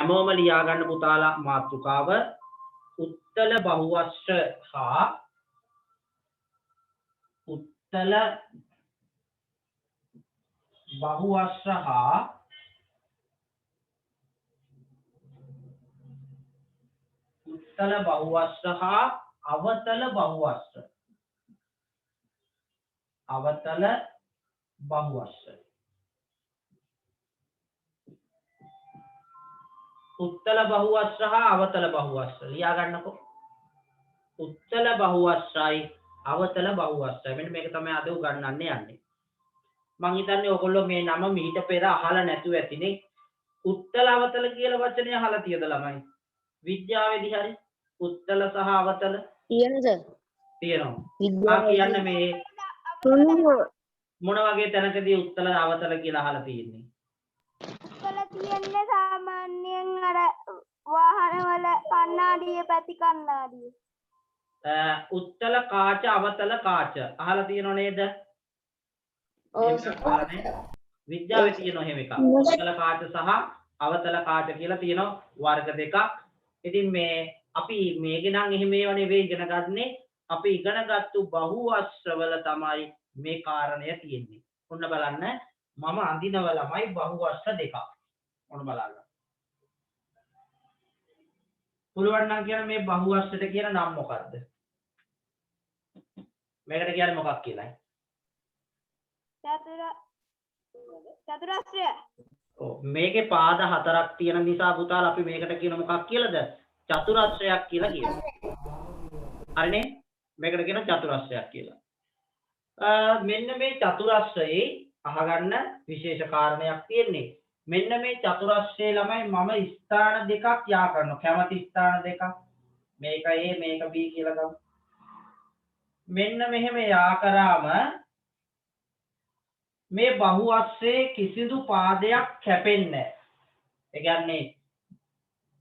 හැමෝම ලියා ගන්න පුතාලා මාතෘකාව උත්තල බහුවස්ත්‍ර හා උත්තල බහුවස්ත්‍ර හා උත්තල බහුවස්ත්‍ර හා අවතල බහුවස්ත්‍ර. අවතල බහුවස්ත්‍ර. උත්තල බහුවස්ත්‍ර හා අවතල බහුවස්ත්‍ර ලියා ගන්නකො. උත්තල බහුවස්ත්‍රයි අවතල බහුවස්ත්‍රයි. මෙන්න මේක තමයි අද උගන්වන්න යන්නේ. මං හිතන්නේ ඔයගොල්ලෝ මේ නම මීට පෙර අහලා නැතුව ඇතිනේ. උත්තල අවතල කියලා වචනේ අහලා තියෙද ළමයි? විද්‍යාවේදී හරි උත්තල සහ අවතල තියෙනද? තියෙනවා. කියන්නේ මේ මොන වගේ තැනකදී උත්තල අවතල කියලා අහලා තියෙන්නේ? උත්තල තියෙන්නේ සාමාන්‍යයෙන් අර වාහනවල කණ්ණාඩිය පැති කණ්ණාඩිය. උත්තල කාච අවතල කාච අහලා තියෙනව නේද? විද්‍යාවේ තියෙන එහෙම එකක්. උත්තල කාච සහ අවතල කාච කියලා තියෙනවා වර්ග දෙකක්. ඉතින් මේ අපි මේක නම් එහෙම ඒවා නෙවෙයි ඉගෙන ගන්නේ. අපි ඉගෙනගත්තු බහුවස්ත්‍රවල තමයි මේ කාරණය තියෙන්නේ. ඔන්න බලන්න මම අඳිනව ළමයි බහුවස්ත්‍ර දෙකක්. ඔන්න බලන්න. පුළුවන් නම් කියන මේ බහුවස්ත්‍රයට කියන නම මොකක්ද? මේකට කියන්නේ මොකක් කියලායි? චතුරස්‍රය. ඔව් මේකේ පාද හතරක් තියෙන නිසා පුතාලා අපි මේකට කියන මොකක් කියලාද? චතුරස්‍රයක් කියලා කියනවා. හරිනේ? මේකට කියන චතුරස්‍රයක් කියලා. මෙන්න මේ චතුරස්‍රයේ අහගන්න විශේෂ කාරණයක් තියෙන්නේ. මෙන්න මේ චතුරස්‍රයේ ළමයි මම ස්ථාන දෙකක් යා කරනවා. කැමති ස්ථාන දෙකක්. මේක A මේක B කියලා ගමු. මෙන්න මෙහෙම යා කරාම මේ බහුවස්ත්‍රයේ කිසිදු පාදයක් කැපෙන්නේ නැහැ. ඒ කියන්නේ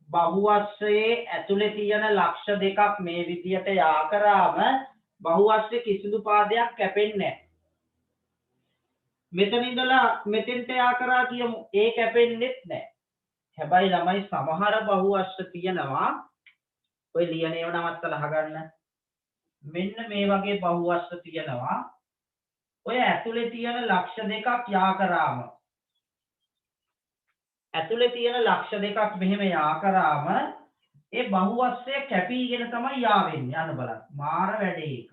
බහුවස්ත්‍රයේ ඇතුලේ තියෙන ලක්ෂ දෙකක් මේ විදියට යා කරාම බහුවස්ත්‍රයේ කිසිදු පාදයක් කැපෙන්නේ නැහැ. මෙතන ඉඳලා මෙතෙන්ට යා කරා කියමු ඒ කැපෙන්නේත් නැහැ. හැබැයි ළමයි සමහර බහුවස්ත්‍ර තියෙනවා ඔය ලියන ඒවා නවත්තලා අහගන්න. මෙන්න මේ වගේ බහුවස්ත්‍ර තියෙනවා. ඔය ඇතුලේ තියෙන ලක්ෂ දෙකක් යා කරාම ඇතුලේ තියෙන ලක්ෂ දෙකක් මෙහෙම යා කරාම ඒ බහුවස්ත්‍රය කැපීගෙන තමයි යා වෙන්නේ. අන්න බලන්න. මාර වැඩේ ඒක.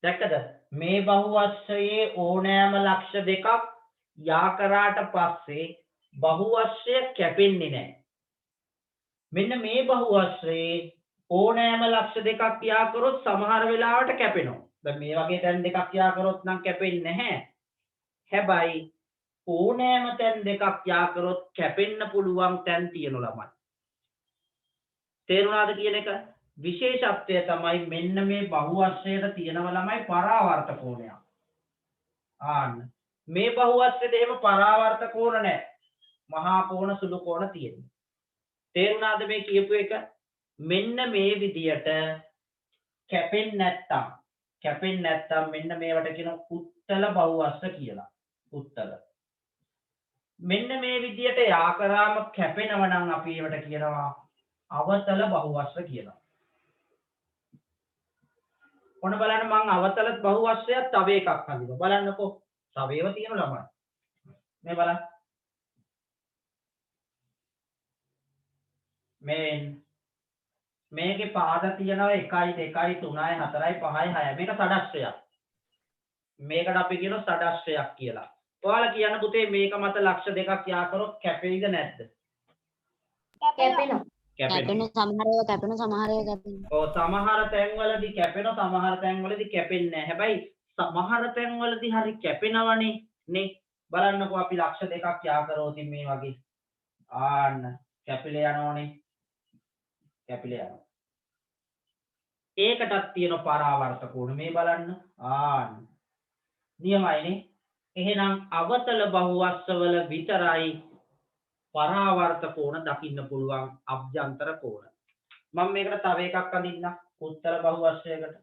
දැක්කද? මේ බහුවස්ත්‍රයේ ඕනෑම ලක්ෂ දෙකක් යා කරාට පස්සේ බහුවස්ත්‍රය කැපෙන්නේ නැහැ. මෙන්න මේ බහුවස්ත්‍රයේ ඕනෑම ලක්ෂ දෙකක් යා කරොත් සමහර වෙලාවට කැපෙනවා. දැන් මේ වගේ තැන් දෙකක් යා කරොත් නම් කැපෙන්නේ නැහැ. හැබැයි ඕනෑම තැන් දෙකක් යා කරොත් කැපෙන්න පුළුවන් තැන් තියෙන ළමයි. තේරුණාද කියන එක? විශේෂත්වය තමයි මෙන්න මේ බහුවස්ත්‍රයට තියෙනව ළමයි පරාවර්ත කෝණයක්. ආන්න මේ බහුවස්ත්‍රයට එහෙම පරාවර්ත කෝණ නැහැ. මහා කෝණ සුළු කෝණ තියෙනවා. තේරුණාද මේ කියපු එක? මෙන්න මේ විදියට කැපෙන්නේ නැත්තම් මෙන්න මේවට කියන උත්තල බහුවස්ත්‍ර කියලා. උත්තල. මෙන්න මේ විදියට යා කරාම කැපෙනව නම් අපි ඒවට කියනවා අවතල බහුවස්ත්‍ර කියලා. ඔන්න බලන්න මම අවතල බහුවස්ත්‍රයක් තව එකක් හඳුනනවා. බලන්නකෝ. තව ඒවා තියෙන ළමයි. මේ බලන්න. මේකේ පාද තියෙනවා 1 2 3 4 5 6. මේක සඩස්ත්‍රයක්. මේකට අපි කියනවා සඩස්ත්‍රයක් කියලා. ඔයාලා කියන්න පුතේ මේක මත ලක්ෂ දෙකක් යා කරොත් කැපෙයිද නැද්ද? කැපෙනවා. සමහර ඒවා කැපෙනවා සමහර ඒවා කැපෙනවා. ඔව් සමහර තැන්වලදී කැපෙනවා සමහර තැන්වලදී කැපෙන්නේ නැහැ. හැබැයි සමහර තැන්වලදී හරි කැපෙනවනේ නේ. බලන්නකෝ අපි ලක්ෂ දෙකක් යා කරොත් මේ වගේ. ආන්න කැපිලා යනෝනේ. කැපිලා යනවා. ඒකටත් තියෙන පරාවර්ත කෝණ මේ බලන්න. ආන්න. නියමයිනේ. එහෙනම් අවතල බහුවස්ත්‍රවල විතරයි පරාවර්ත කෝණ දකින්න පුළුවන් අභ්‍යන්තර කෝණ. මම මේකට තව එකක් අඳින්නම් උත්තර බහුවස්ත්‍රයකට.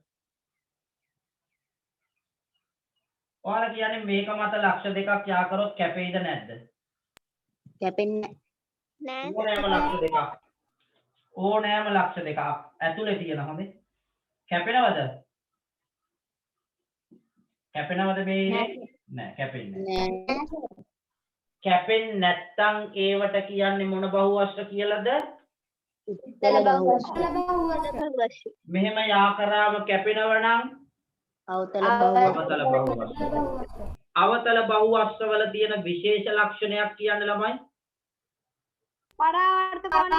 ඔයාලා කියන්නේ මේක මත ලක්ෂ දෙකක් යා කරොත් කැපෙයිද නැද්ද? කැපෙන්නේ ඕනෑම ලක්ෂ දෙකක් ඕනෑම ලක්ෂ දෙකක් ඇතුලේ තියෙන හොඳේ කැපෙනවද මේ නෑ කැපෙන්නේ නෑ. කැපෙන්නේ නැත්තම් ඒවට කියන්නේ මොන බහුවස්ත්‍ර කියලාද උත්තර බහුවස්ත්‍ර. මෙහෙම යා කරාම කැපෙනව නම් අවතල බහුවස්ත්‍ර. අවතල බහුවස්ත්‍ර අවතල බහුවස්ත්‍ර වල තියෙන විශේෂ ලක්ෂණයක් කියන්නේ ළමයි පරාවර්ත කෝණය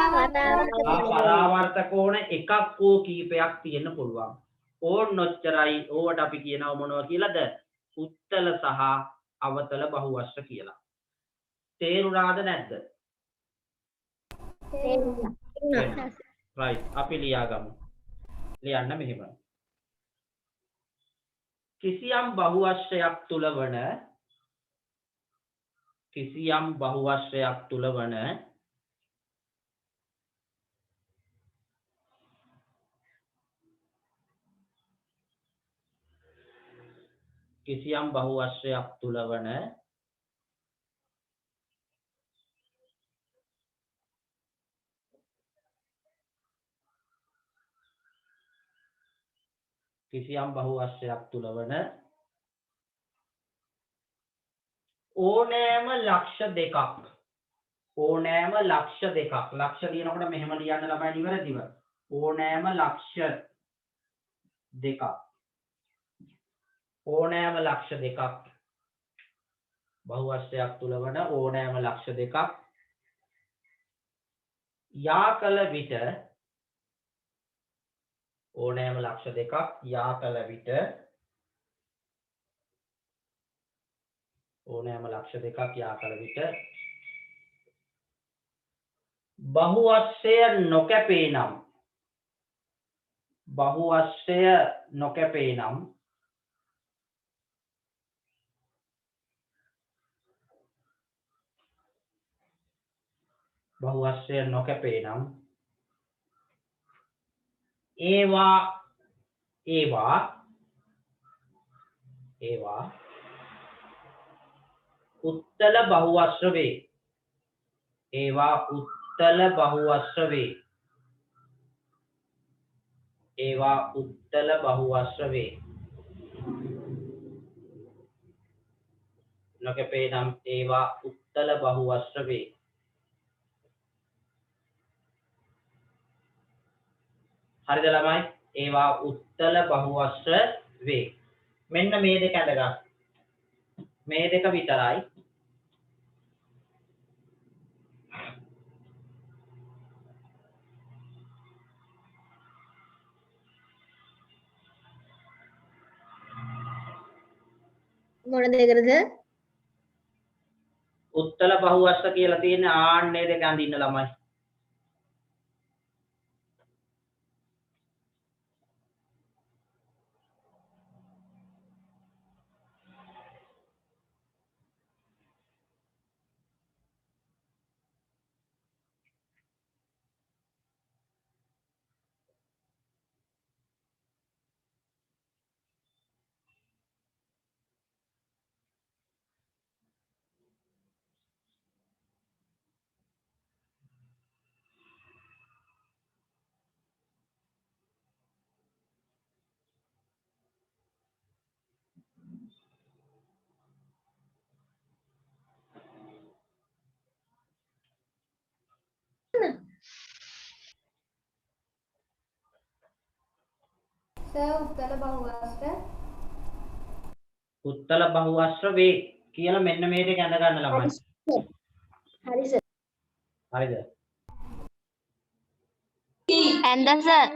පරාවර්ත කෝණ එකක් හෝ කීපයක් තියෙන්න පුළුවන් ඕන් ඔච්චරයි ඕවට අපි කියනවා මොනවා කියලාද උත්තල සහ අවතල බහුවස්ත්‍ර කියලා තේරුණාද නැද්ද right අපි ලියාගමු ලියන්න මෙහෙම කිසියම් බහුවස්ත්‍රයක් තුල වන කිසියම් බහුවස්ත්‍රයක් තුල වන කිසියම් බහුවස්ත්‍රයක් තුල වන කිසියම් බහුවස්ත්‍රයක් තුල වන ඕනෑම ලක්ෂ දෙකක් ලක්ෂ ලියනකොට මෙහෙම ලියන්න ළමයි නිවැරදිව ඕනෑම ලක්ෂ දෙකක් බහුවස්ත්‍රයක් තුල වන ඕනෑම ලක්ෂ දෙකක් යා කළ විට ඕනෑම ලක්ෂ දෙකක් යා කළ විට ඕනෑම ලක්ෂ දෙකක් යා කළ විට බහුවස්ත්‍රය නොකැපේ නම් බහුවස්ත්‍රය නොකැපේ නම් බහුවස්ත්‍රය නොකැපේ නම් ඒවා උත්තල බහුවස්ත්‍ර වේ ඒවා උත්තල බහුවස්ත්‍ර වේ ඒවා උත්තල බහුවස්ත්‍ර වේ නොකැපේ නම් ඒවා උත්තල බහුවස්ත්‍ර වේ හරිද ළමයි ඒවා උත්තල බහුවස්ත්‍ර වේ මෙන්න මේ දෙක අඳගන්න මේ දෙක විතරයි මොන දෙකද? උත්තල බහුවස්ත්‍ර කියලා තියෙන ආන්නේ දෙක අඳින්න ළමයි උත්තල බහුවස්ත්‍ර වේ කියලා මෙන්න මේ දෙක අඳ ගන්න ළමයි හරි සර්. හරිද ඇන්ද සර්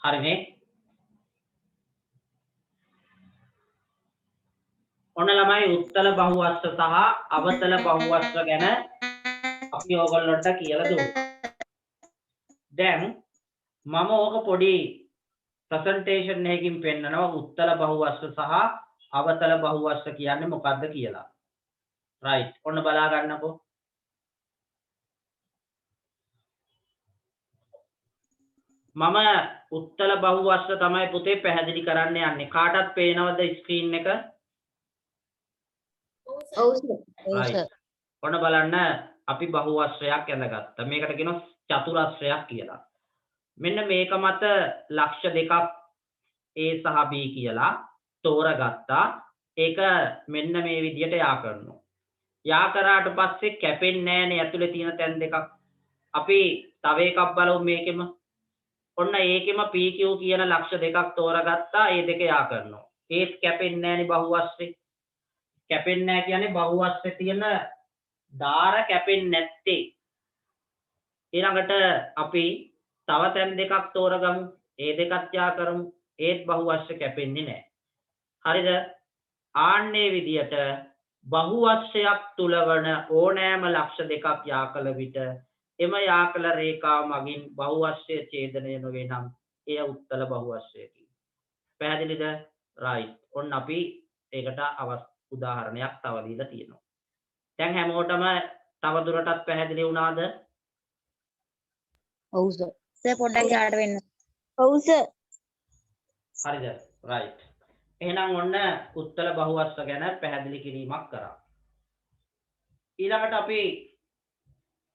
හරිනේ ඔන්න ළමයි උත්තල බහුවස්ත්‍ර සහ අවතල බහුවස්ත්‍ර ගැන අපි ඕගොල්ලන්ට කියලා දුන්නා. දැන් මම ඕක පොඩි ප්‍රසන්ටේෂන් එකකින් පෙන්නනවා උත්තල බහුවස්ත්‍ර සහ අවතල බහුවස්ත්‍ර කියන්නේ මොකක්ද කියලා. රයිට්. ඔන්න බලා ගන්නකෝ. මම උත්තල බහුවස්ත්‍ර තමයි පුතේ පැහැදිලි කරන්න යන්නේ. කාටත් පේනවද ස්ක්‍රීන් එක? ඔව් සර්. right. ඔන්න බලන්න අපි බහුවස්ත්‍රයක් ඇඳගත්තා. මේකට කියනවා චතුරස්‍රයක් කියලා. මෙන්න මේක මත ලක්ෂ දෙකක් A සහ B කියලා තෝරගත්තා. ඒක මෙන්න මේ විදිහට යා කරනවා. යා කරාට පස්සේ කැපෙන්නේ නැහැනේ ඇතුලේ තියෙන තැන් දෙකක්. අපි තව එකක් බලමු මේකෙම. ඔන්න ඒකෙම PQ කියන ලක්ෂ දෙකක් තෝරගත්තා. ඒ දෙක යා කරනවා. ඒත් කැපෙන්නේ නැහැනේ බහුවස්ත්‍රේ. කැපෙන්නේ නැහැ කියන්නේ බහුවස්ත්‍රේ තියෙන ධාර කැපෙන්නේ නැත්තේ. ඊළඟට අපි තව තැන් දෙකක් තෝරගමු. ඒ දෙකත් යා කරමු. ඒත් බහුවස්ත්‍ර කැපෙන්නේ නැහැ. හරිද? ආන්නේ විදියට බහුවස්ත්‍රයක් තුල වන ඕනෑම ලක්ෂ දෙකක් යා කළ විට එම යා කළ රේඛාව මගින් බහුවස්ත්‍රය ඡේදනය නොවේ නම් එය උත්තල බහුවස්ත්‍රයකි. පැහැදිලිද? right. ඔන්න අපි ඒකට උදාහරණයක් තව දීලා තියෙනවා. දැන් හැමෝටම තව දුරටත් පැහැදිලි වුණාද? ඔව් සර්. සර් පොඩ්ඩක් යාට වෙන්න. ඔව් සර්. හරිද? right. එහෙනම් ඔන්න උත්තල බහුවස්ත්‍ර ගැන පැහැදිලි කිරීමක් කරා. ඊළඟට අපි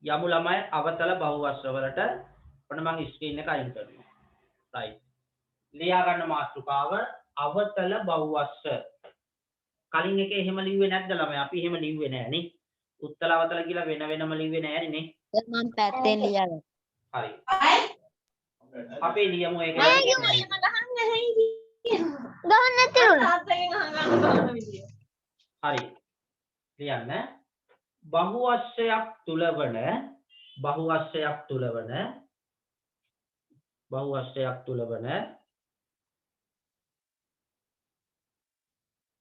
යමු ළමයි අවතල බහුවස්ත්‍ර වලට. ඔන්න මම ස්ක්‍රීන් එක අයින් කරනවා. right. ලියා ගන්න මාතෘකාව අවතල බහුවස්ත්‍ර. කලින් එකේ එහෙම ලිව්වේ නැද්ද ළමයි? අපි එහෙම ලිව්වේ නැහැ නේ. උත්තල අවතල කියලා වෙන වෙනම ලිව්වේ නැහැ නේ. මම පැත්තෙන් ලියාගන්න. හරි. අපි ලියමු ඒක. ගහන්න නැති උනා. හරි. ලියන්න.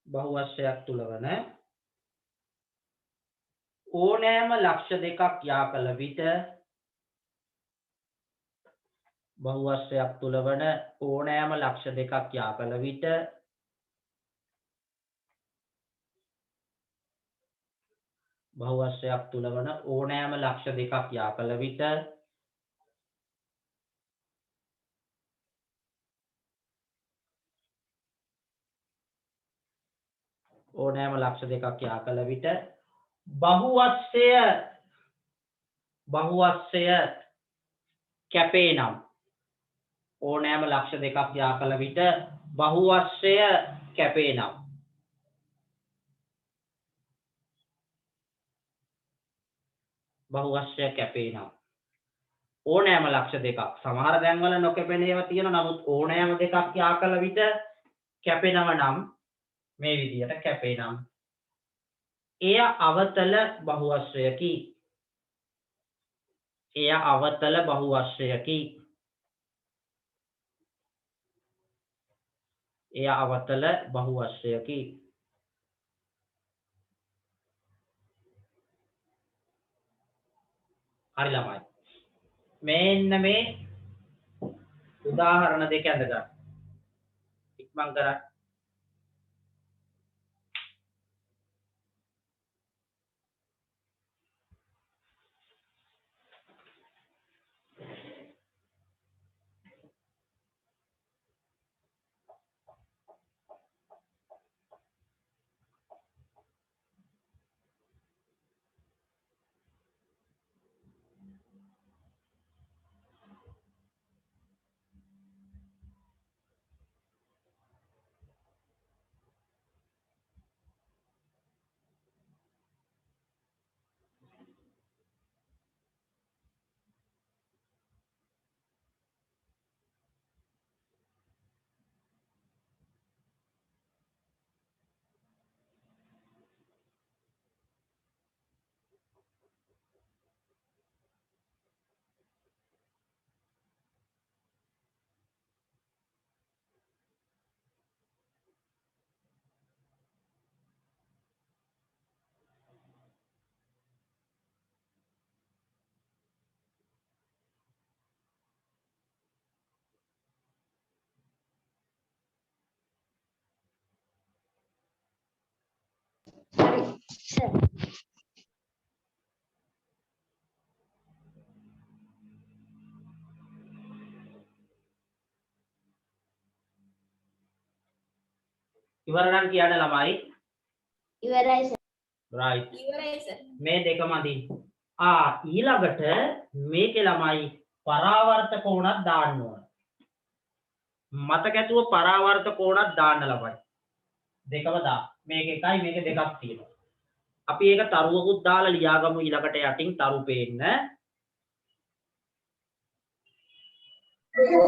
බහුවස්ත්‍රයක් තුල වන ඕනෑම ලක්ෂ දෙකක් යා කළ විට බහුවස්ත්‍රයක් තුල වන ඕනෑම ලක්ෂ දෙකක් යා කළ විට බහුවස්ත්‍රයක් තුල වන ඕනෑම ලක්ෂ දෙකක් යා කළ විට ඕනෑම ලක්ෂ දෙකක් යා කළ විට බහුවස්ත්‍රය කැපේ නම් ඕනෑම ලක්ෂ දෙකක් යා කළ විට බහුවස්ත්‍රය කැපේ නම් ඕනෑම ලක්ෂ දෙකක් සමහර දැන්වල නොකැපෙන ඒවා තියෙනවා. නමුත් ඕනෑම දෙකක් යා කළ විට කැපෙනව නම් මේ විදියට කැපේ නම් එය අවතල බහුවස්ත්‍රයකි. හරි ළමයි. මෙන්න මේ උදාහරණ දෙක අඳගන්න. ඉක්මන් කරන්න. සර්. ඉවර නම් කියන්න ළමයි. ඉවරයි සර්. right. ඉවරයි සර්. මේ දෙකමදි. ඊළඟට මේකේ ළමයි පරාවර්ත කෝණක් දාන්න ඕන. මතක ඇතුව පරාවර්ත කෝණක් දාන්න ළමයි. දෙකම දා. මේක එකයි මේක දෙකක් තියෙනවා. අපි ඒක තරුවකුත් දාලා ලියාගමු ඊළඟට යටින් තරු පේන්න.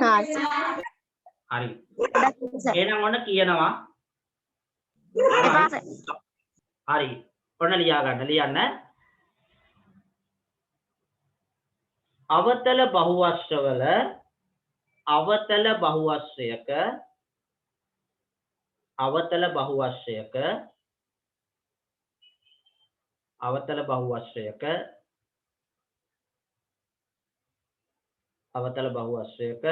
හා සර්. හරි. සර්. එහෙනම් ඔන්න කියනවා. එපා සර්. හරි. ඔන්න ලියන්න. අවතල බහුවස්ත්‍රවල අවතල බහුවස්ත්‍රයක අවතල බහුවස්ත්‍රයක අවතල බහුවස්ත්‍රයක අවතල බහුවස්ත්‍රයක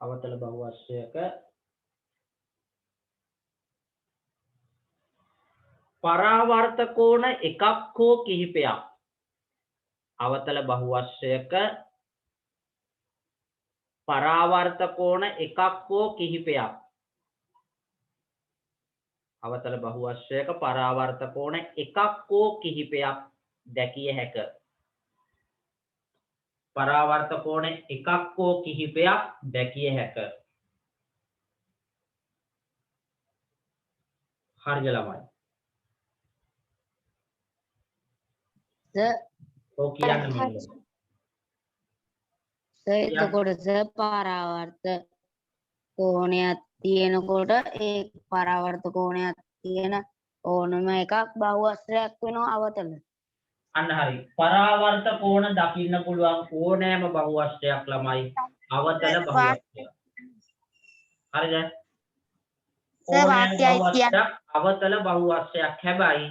අවතල බහුවස්ත්‍රයක පරාවර්ත කෝණ එකක් හෝ කිහිපයක් අවතල බහුවස්ත්‍රයක පරාවර්ත කෝණ එකක් හෝ කිහිපයක් අවතල බහුවස්ත්‍රයක පරාවර්ත කෝණ එකක් හෝ කිහිපයක් දැකිය හැක. පරාවර්ත කෝණ එකක් හෝ කිහිපයක් දැකිය හැක. හරිද ළමයි? සර්. ඔව් කියන්න ඕනේ. සර් එතකොට සර් පරාවර්ත කෝණයක් තියෙනකොට ඒ පරාවර්ත කෝණයක් තියෙන ඕනම එකක් බහුවස්ත්‍රයක් වෙනවා අවතල. අන්න හරි. පරාවර්ත කෝණ දකින්න පුළුවන් ඕනෑම බහුවස්ත්‍රයක් ළමයි අවතල බහුවස්ත්‍රයක්. හරිද? ඕනෑම බහුවස්ත්‍රයක් අවතල බහුවස්ත්‍රයක්. හැබැයි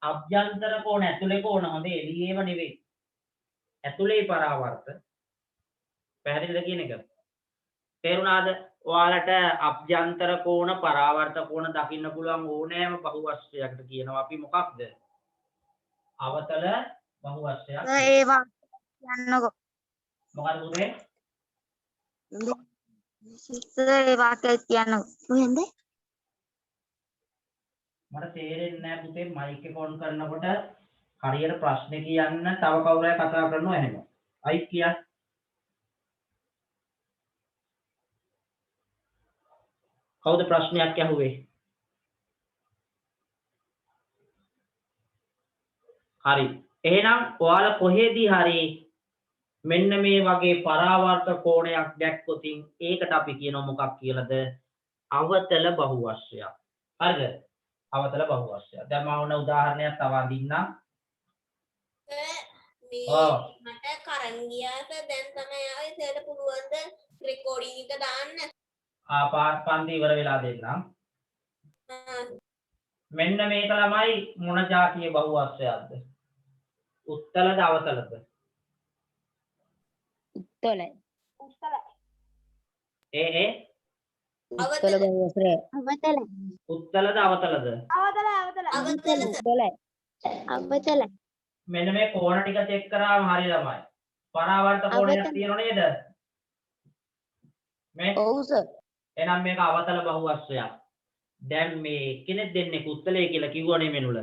අභ්‍යන්තර කෝණ ඇතුලේ කෝණ හොඳ එළියේම නෙවෙයි. ඇතුලේ පරාවර්ත. පැහැදිලිද කියන එක? තේරුණාද? ඔයාලට අභ්‍යන්තර කෝණ පරාවර්ත කෝණ දකින්න පුළුවන් ඕනෑම බහුවස්ත්‍රයකට කියනවා අපි මොකක්ද? අවතල බහුවස්ත්‍රයක්. ඒවා කියන්නකො. මොකද පුතේ? සර් ඒ වාක්‍යය කියන්නකො. කොහෙන්ද? මට තේරෙන්නේ නැහැ පුතේ මයික් එක ඔන් කරනකොට හරියට ප්‍රශ්නේ කියන්න තව කවුරු හරි කතා කරනවා එහෙම. අයි කියන්න. කවුද ප්‍රශ්නයක් අහුවේ? හරි. එහෙනම් ඔයාලා කොහෙදී හරි මෙන්න මේ වගේ පරාවර්ත කෝණයක් දැක්කොත් ඒකට අපි කියනවා මොකක් කියලාද? අවතල බහුවස්ත්‍රයක්. හරිද? අවතල බහුවස්ත්‍රයක්. දැන් මම උන උදාහරණයක් තව අඳින්නම්. මට කරන් ගියාට දැන් තමයි ආවේ සර් පුළුවන් ද රෙකෝඩින් එක දාන්න. පාස් පන්ති ඉවර වෙලා දෙන්නම්. මෙන්න මේක ළමයි මොන જાතිය බහුවස්ත්‍රයක්ද? උත්තලද අවතලද? උත්තලයි. අවතල බහුවස්ත්‍රය. අවතල. උත්තලද අවතලද? අවතල. මෙන්න මේ කෝණ ටික චෙක් කරාම හරි ළමයි. පරාවර්ත කෝණයක් තියෙනව නේද? මේ ඔව් සර්. එහෙනම් මේක අවතල බහුවස්ත්‍රයක්. දැන් මේ කෙනෙක් දෙන්නේ උත්තලයේ කියලා කිව්වනේ මෙනුල.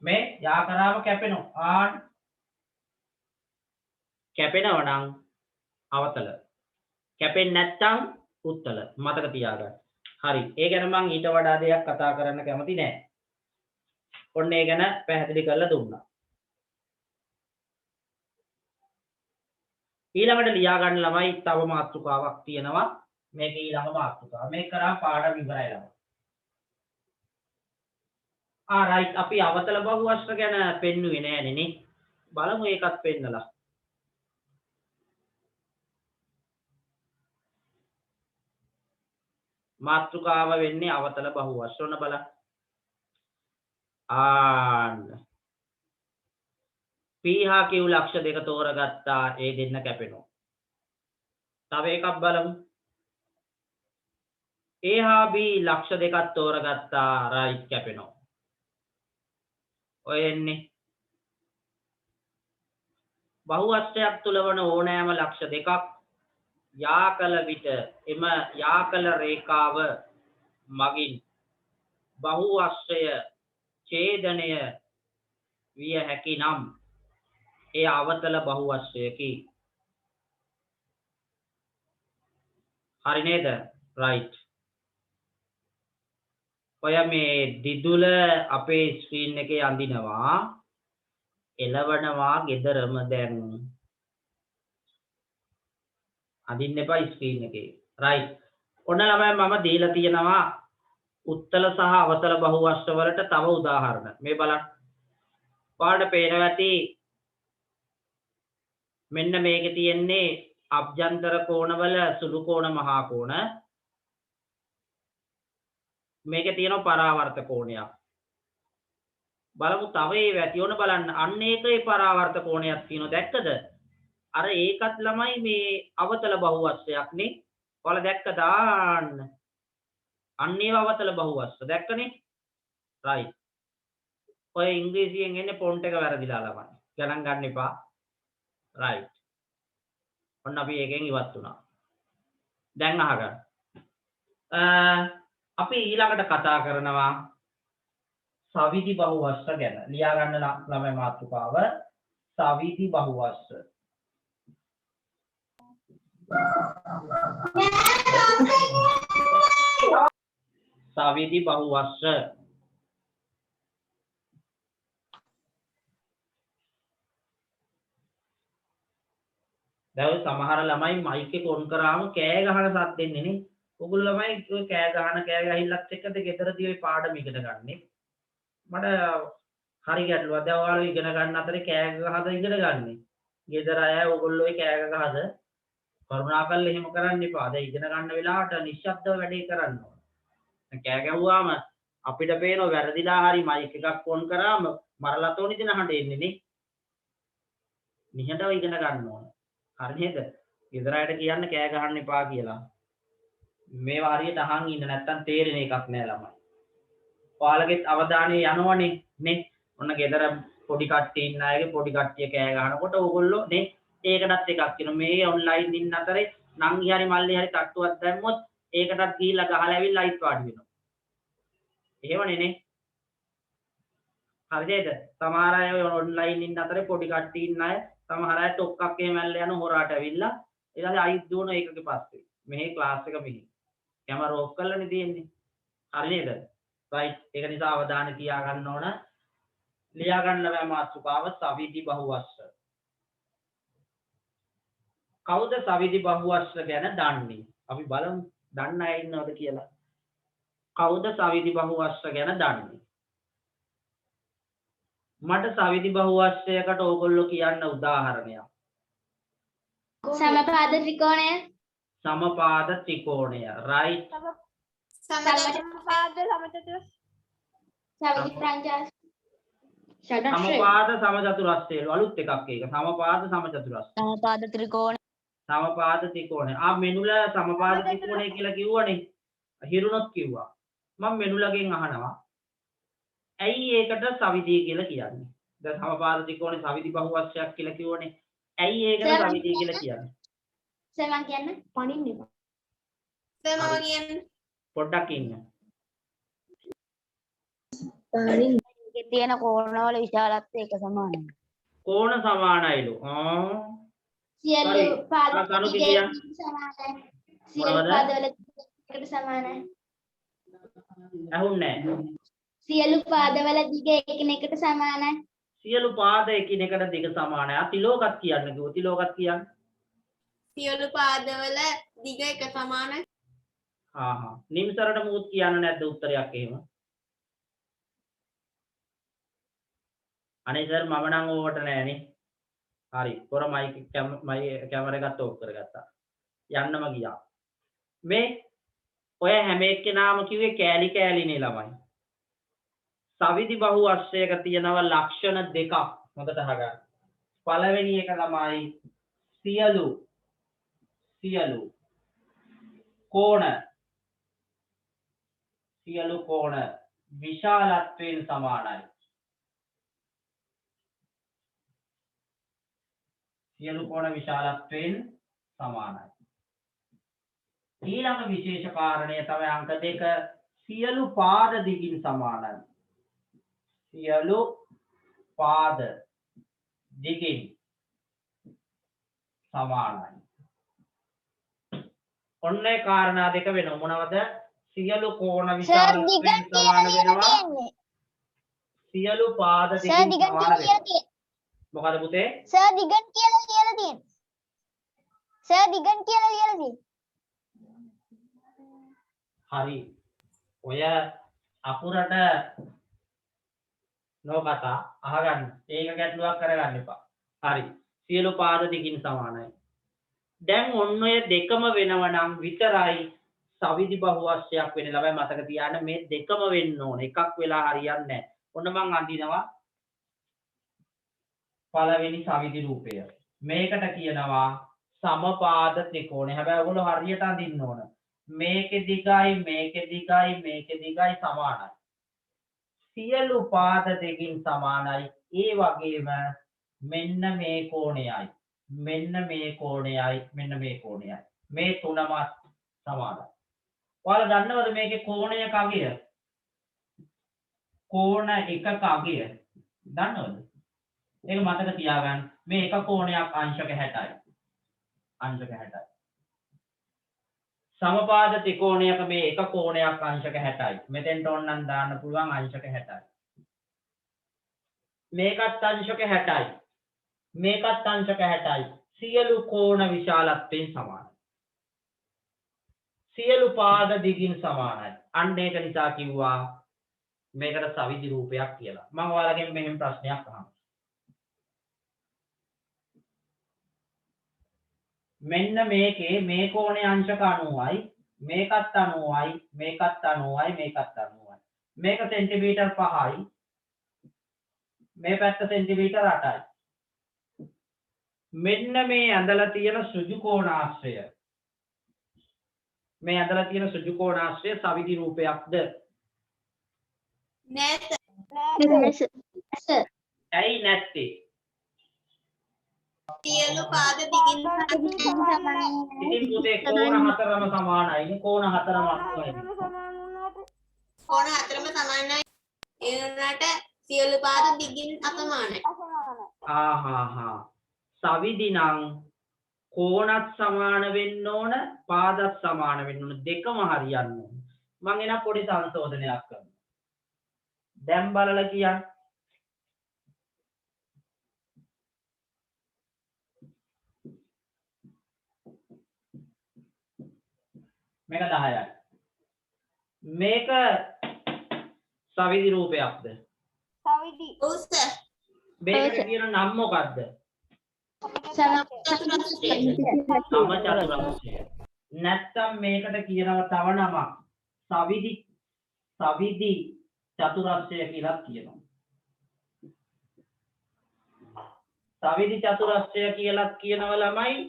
මේ යා කරාම කැපෙනවා. කැපෙනවා නම් අවතල. කැපෙන්නේ නැත්නම් උත්තල. මතක තියාගන්න. හරි. ඒ ගැන මම ඊට වඩා දෙයක් කතා කරන්න කැමති නෑ. ඔන්න ඒ ගැන පැහැදිලි කරලා දුන්නා. ඊළඟට ලියා ගන්න ළමයි තව මාතෘකාවක් තියෙනවා. මේක ඊළඟ මාතෘකාව. මේක කරා පාඩම ඉවරයි ළමයි. right අපි අවතල බහුවස්ත්‍ර ගැන පෙන්නුවේ නෑනේ නේ. බලමු ඒකත් පෙන්නලා. මාතෘකාව වෙන්නේ අවතල බහුවස්ත්‍ර. ඔන්න බලන්න. P හා Q ලක්ෂ දෙක තෝරගත්තා. ඒ දෙන්න කැපෙනවා. තව එකක් බලමු. A හා B ලක්ෂ දෙකක් තෝරගත්තා. right කැපෙනවා. ඔය එන්නේ බහුවස්ත්‍රයක් තුල වන ඕනෑම ලක්ෂ දෙකක් යාකල විට එම යාකල රේඛාව මගින් බහුවස්ත්‍රය ඡේදනය විය හැකි නම් ඒ අවතල බහුවස්ත්‍රයකි. හරි නේද? right. ඔය මේ දිදුල අපේ ස්ක්‍රීන් එකේ අඳිනවා එළවනවා ගෙදරම දැන් අඳින්න එපා ස්ක්‍රීන් එකේ. right. ඔන්න ළමයි මම දීලා තියෙනවා උත්තල සහ අවතල බහුවස්ත්‍ර වලට තව උදාහරණ. මේ බලන්න. ඔයාලට පේනවා ඇති මෙන්න මේකේ තියෙන්නේ අභ්‍යන්තර කෝණවල සුළු කෝණ මහා කෝණ. මේකේ තියෙනවා පරාවර්ත කෝණයක්. බලමු තව ඒ වැටියොන බලන්න. අන්න ඒකේ පරාවර්ත කෝණයක් තියෙනවා දැක්කද? අර ඒකත් ළමයි මේ අවතල බහුවස්ත්‍රයක් නේ. ඔයාලා දැක්ක දාන්න. අන්න ඒව අවතල බහුවස්ත්‍ර දැක්කනේ? right. ඔය ඉංග්‍රීසියෙන් එන්නේ ෆොන්ට් එක වැරදිලා ළමයි. ගණන් ගන්න එපා. right. ඔන්න අපි එකෙන් ඉවත් වුණා. දැන් අහගන්න. අපි ඊළඟට කතා කරනවා සවිධි බහුවස්ත්‍ර ගැන. ලියා ගන්න ළමයි මාතෘකාව සවිධි බහුවස්ත්‍ර. සවිධි බහුවස්ත්‍ර. දැන් සමහර ළමයි මයික් එක ඔන් කරාම කෑ ගහන සද්ද එන්නේ නේ. ඔගොල්ලෝ ළමයි ඔය කෑ ගහිල්ලත් එක්කද ගෙදරදී ඔය පාඩම ඉගෙන ගන්නෙ. මට හරි ගැටලුවක්. දැන් ඔයාලා ඉගෙන ගන්න අතරේ කෑ ගහද ඉගෙන ගන්නෙ. ගෙදර අය ඔයගොල්ලෝ ඔය කෑ ගහද කරුණාකරලා එහෙම කරන්න එපා. දැන් ඉගෙන ගන්න වෙලාවට නිශ්ශබ්දව වැඩේ කරන්න ඕන. කෑ ගැහුවාම අපිට පේනවා වැරදිලා හරි මයික් එකක් ඔන් කරාම මරලා තෝනි දින හඬ එන්නේ නේ. නිහඬව ඉගෙන ගන්න ඕන. හරි නේද? ගෙදර අයට කියන්න කෑ ගහන්න එපා කියලා. මේවා හරියට අහන් ඉන්න නැත්තම් තේරෙන එකක් නෑ ළමයි. ඔයාලගෙත් අවධානය යනවනේ නේ. ඔන්න ගෙදර පොඩි කට්ටිය ඉන්න අයගේ පොඩි කට්ටිය කෑ ගහනකොට ඕගොල්ලෝ නේ ඒකටත් එකක් කියනවා. මේ ඔන්ලයින් ඉන්න අතරේ නංගි හරි මල්ලි හරි තට්ටුවක් දැම්මොත් ඒකටත් ගිහිල්ලා ගහලා ඇවිල්ලා අයිත් වාඩි වෙනවා. එහෙමනේ නේ. හරිද? සමහර අය ඔන්ලයින් ඉන්න අතරේ පොඩි කට්ටිය ඉන්න අය සමහර අය ටොක්ක්ක් එහෙම ඇල්ල යන හොරාට ඇවිල්ලා ඊළඟ අයිත් දුවන එකකේ පස්සේ. මෙහි ක්ලාස් එක මෙහි. කැමරා ඔෆ් කරලානේ තියෙන්නේ. හරි නේද? right. ඒක නිසා අවධානය තියා ගන්න ඕන. ලියා ගන්න බෑ මාතෘකාව සවිධි බහුවස්ත්‍ර. කවුද සවිධි බහුවස්ත්‍ර ගැන දන්නේ? අපි බලමු දන්න අය ඉන්නවද කියලා. කවුද සවිධි බහුවස්ත්‍ර ගැන දන්නේ? මට සවිධි බහුවස්ත්‍රයකට ඕගොල්ලෝ කියන්න උදාහරණයක්. සමපාද ත්‍රිකෝණය. සමපාද ත්‍රිකෝණය. right. සමපාද සමචතුරස්‍රය. සවිධි ප්‍රංජාස. සමපාද සමචතුරස්‍රය අලුත් එකක් ඒක. සමපාද සමචතුරස්‍රය. සමපාද ත්‍රිකෝණ. සමපාද ත්‍රිකෝණය. මෙනුල සමපාද ත්‍රිකෝණය කියලා කිව්වනේ. හිරුණොත් කිව්වා. මම මෙනුලගෙන් අහනවා. ඇයි ඒකට සවිධි කියලා කියන්නේ? දැන් සමපාද ත්‍රිකෝණේ සවිධි බහුවස්ත්‍රයක් කියලා කිව්වනේ. ඇයි ඒකට සවිධි කියලා කියන්නේ? සමන් කියන්නේ පණින්න එපා. සමම කියන්නේ පොඩ්ඩක් ඉන්න. ඒකේ තියෙන කෝණවල විශාලත්වය එක සමානයි. කෝණ සමානයිලු. සියලු පාද කණු කිදියා. සමානයි. සියලු පාදවල එකට සමානයි. ඇහුන්නේ නැහැ. සියලු පාදවල දිග එකිනෙකට සමානයි. සියලු පාද එකිනෙකට දිග සමානයි. තිලෝකත් කියන්නේ කිව්ව. තිලෝකත් කියන්නේ. සියලු පාදවල දිග එක සමානයි. නිම්සරට මුත් කියන්න නැද්ද උත්තරයක් එහෙම? අනේ සර් මම නම් ඕවට නෑනේ. හරි. පොර මයික් කැමරා එකත් ඕෆ් කරගත්තා. යන්නම ගියා. මේ ඔය හැම එක්කෙනාම කිව්වේ කෑලි කෑලිනේ ළමයි. සවිධි බහුවස්ත්‍රයක තියෙනවා ලක්ෂණ දෙකක්. හොඳට අහගන්න. පළවෙනි එක තමයි සියලු කෝණ විශාලත්වයෙන් සමානයි. සියලු කෝණ විශාලත්වයෙන් සමානයි. ඊළඟ විශේෂ කාරණය තමයි අංක 2 සියලු පාද දිගින් සමානයි. සියලු පාද දිගින් සමානයි. ඔන්න ඒ කාරණා දෙක වෙනව මොනවද? සියලු කෝණ විශාලත්වයෙන් සමාන වෙනවා. සියලු පාද දිගින් සමාන වෙනවා. මොකද පුතේ? සර් දිගන් කියලා තියෙනවා. සර් දිගන් කියලා තියෙනවා. හරි. ඔය අකුරට නොකතා අහගන්න. ඒක ගැටලුවක් කරගන්න එපා. හරි. සියලු පාද දිගින් සමානයි. දැන් ඔන්න ඔය දෙකම වෙනව නම් විතරයි සවිදි බහුවස්සයක් වෙන්නේ. ළමයි මතක තියාගන්න මේ දෙකම වෙන්න ඕන. එකක් වෙලා හරියන්නේ නැහැ. ඔන්න මං අඳිනවා පළවෙනි සවිදි රූපය. මේකට කියනවා සමපාද ත්‍රිකෝණය. හැබැයි ඔයගොල්ලෝ හරියට අඳින්න ඕන. මේකේ දිගයි මේකේ දිගයි මේකේ දිගයි සමානයි. සියලු පාද දෙකින් සමානයි. ඒ වගේම මෙන්න මේ කෝණයයි. මෙන්න මේ කෝණයයි මෙන්න මේ කෝණයයි. මේ තුනම සමානයි. ඔයාලා දන්නවද මේකේ කෝණයක අගය? කෝණ එකක අගය දන්නවද? ඒක මතක තියාගන්න. මේ එක කෝණයක් අංශක 60යි. අංශක 60යි. සමපාද ත්‍රිකෝණයක මේ එක කෝණයක් අංශක 60යි. මෙතෙන්ට ඕනනම් දාන්න පුළුවන් අංශක 60යි. මේකත් අංශක 60යි. මේකත් අංශක 60යි. සියලු කෝණ විශාලත්වයෙන් සමානයි. සියලු පාද දිගින් සමානයි. අන්න ඒක නිසා කිව්වා මේකට සවිදි රූපයක් කියලා. මම ඔයාලගෙන් මෙහෙම ප්‍රශ්නයක් අහනවා. මෙන්න මේකේ මේ කෝණේ අංශක 90යි, මේකත් 90යි, මේකත් 90යි, මේකත් 90යි. මේක සෙන්ටිමීටර් 5යි. මේ පැත්ත සෙන්ටිමීටර් 8යි. මෙන්න මේ ඇඳලා තියෙන සෘජු කෝණාශ්‍රය. මේ ඇඳලා තියෙන සෘජු කෝණාශ්‍රය සවිදි රූපයක්ද? නැත. ඇයි නැත්තේ? සියලු පාද දිගින් ඉතින් පුතේ කෝණ හතරම සමානයි. කෝණ හතරම අක්කයි. කෝණ හතරම සමානයි. ඒ වුණාට සියලු පාද දිගින් අසමානයි. සවිදි නම් කෝණත් සමාන වෙන්න ඕන, පාදත් සමාන වෙන්න ඕන. දෙකම හරියන්න ඕන. මම එන පොඩි සංශෝධනයක් කරනවා. දැන් බලලා කියන්න. මේක 10යි. මේක සවිදි රූපයක්ද? සවිදි. ඔව් සර්. මේකට කියන නම මොකද්ද? චතුරස්‍රය. සමචතුරස්‍රය. නැත්තම් මේකට කියනවා තව නමක්. සවිදි චතුරස්‍රය කියලා කියනවා. සවිදි චතුරස්‍රය කියලා කියනවා ළමයි,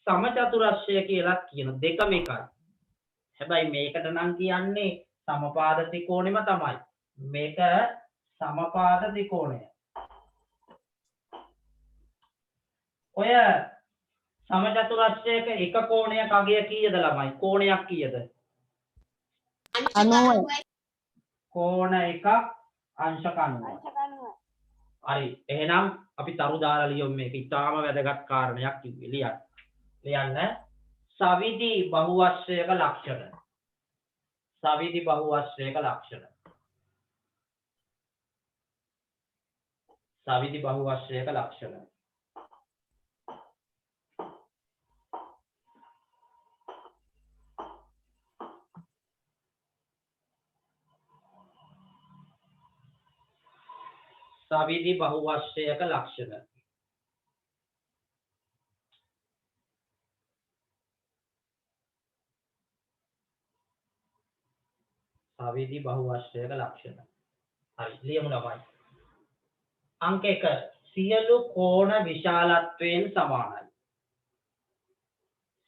සමචතුරස්‍රය කියලා කියන දෙකම එකයි. හැබැයි මේකට නම් කියන්නේ සමපාද ත්‍රිකෝණෙම තමයි. මේක සමපාද ත්‍රිකෝණය. ඔය සමචතුරස්‍රයක එක කෝණයක් අගය කීයද ළමයි? කෝණයක් කීයද? 90යි. කෝණ එකක් අංශක 90යි. හරි. එහෙනම් අපි තරු දාලා ලියමු මේක. ඉතාම වැදගත් කාරණයක් කිව්වේ. ලියන්න. සවිදි බහුවස්‍රයක ලක්ෂණ. සවිදි බහුවස්‍රයක ලක්ෂණ. සවිදි බහුවස්‍රයක ලක්ෂණ. සවිදි බහුවස්‍රයක ලක්ෂණ. සවිදි බහුවස්‍රයක ලක්ෂණ. හරි ලියමු ළමයි. අංක 1 සියලු කෝණ විශාලත්වයෙන් සමානයි.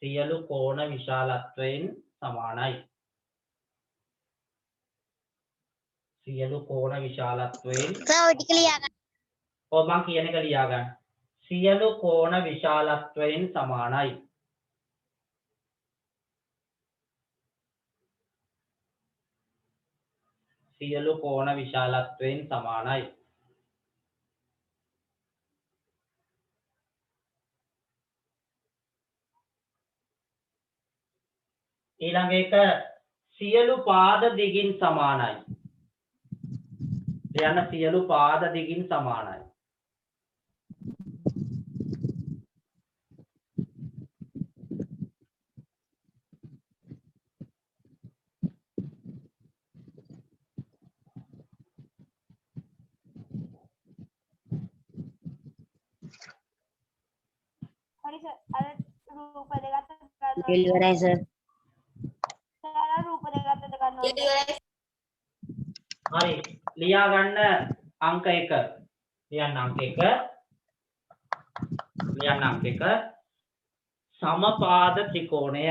සියලු කෝණ විශාලත්වයෙන් සමානයි. සියලු කෝණ විශාලත්වයෙන් සර් ටික ලියා ගන්න. ඔව් මම කියන එක ලියා ගන්න. සියලු කෝණ විශාලත්වයෙන් සමානයි. සියලු කෝණ විශාලත්වයෙන් සමානයි. ඊළඟ එක සියලු පාද දිගින් සමානයි. යන සියලු පාද දිගින් සමානයි. හරි සර් අර රූප දෙකත් ගන්නවා ඉවරයි සර්. සර් රූප දෙකත් ගන්නවා ඉවරයි. හරි. ලියා ගන්න අංක 1. ලියන්න අංක 1. ලියන්න අංක 1. සමපාද ත්‍රිකෝණය.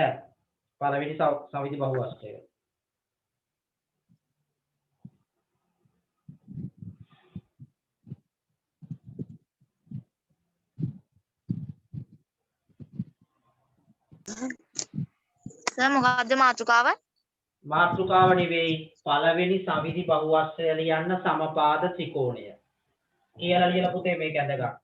පළවෙනි සවිධි බහුවස්ත්‍රය. සර් මොකද්ද මාතෘකාව? මාතෘකාව නෙවෙයි පළවෙනි සවිධි බහුවස්ත්‍රය ලියන්න සමපාද ත්‍රිකෝණය. කියලා ලියලා පුතේ මේක ඇඳගන්න.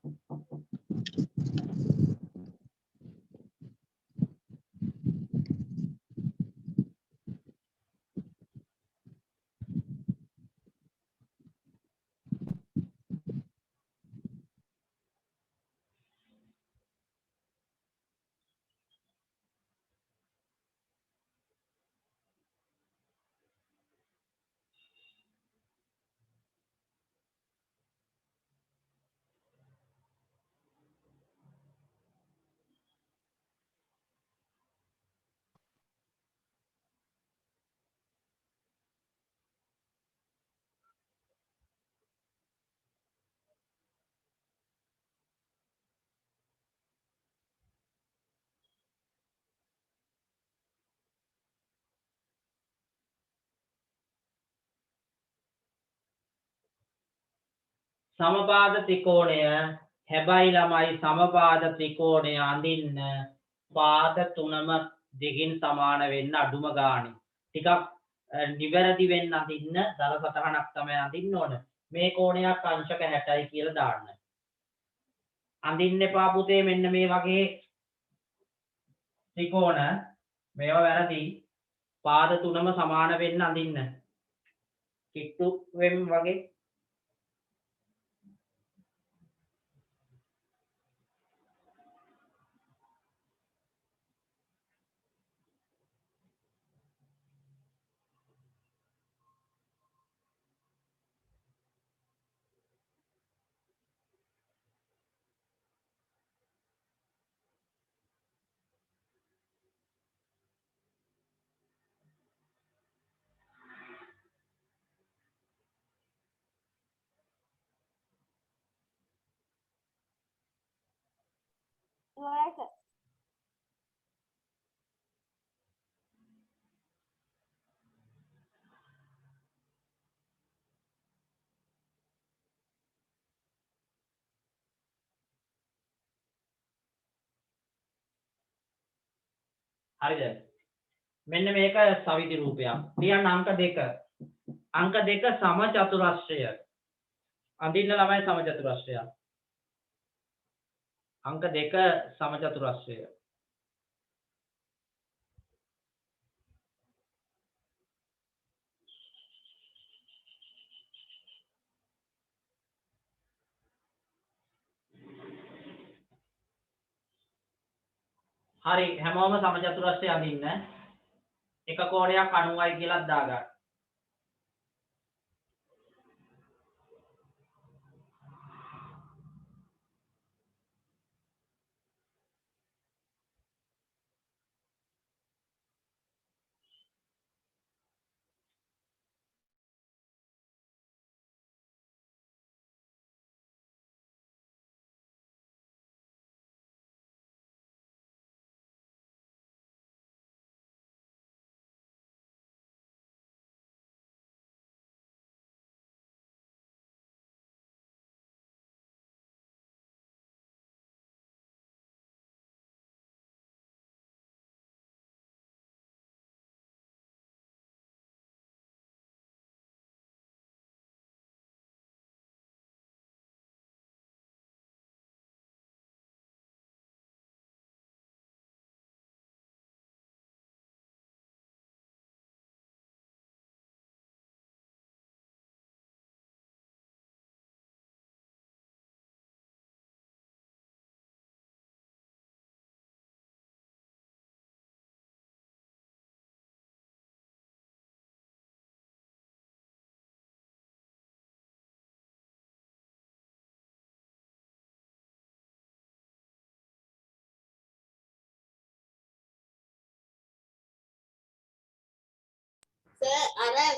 සමපාද ත්‍රිකෝණය හැබැයි ළමයි සමපාද ත්‍රිකෝණය අඳින්න පාද තුනම දෙකින් සමාන වෙන්න අඩුම ගානේ. ටිකක් නිවැරදි වෙන්න අඳින්න දල සටහනක් තමයි අඳින්න ඕන. මේ කෝණයක් අංශක 60යි කියලා දාන්න. අඳින්න එපා පුතේ මෙන්න මේ වගේ ත්‍රිකෝණ මේවා වැරදි. පාද තුනම සමාන වෙන්න අඳින්න. කිට්ටු වෙම් වගේ ඉවරයි සර් හරිද? මෙන්න මේක සවිධි රූපයක්. ලියන්න අංක 2. අංක 2 සම චතුරස්‍රය. අඳින්න ළමයි සම චතුරස්‍රය. අංක 2 සම චතුරස්‍රය. හරි හැමෝම සම චතුරස්‍රය අඳින්න. එක කෝණයක් 90යි කියලා දාගන්න.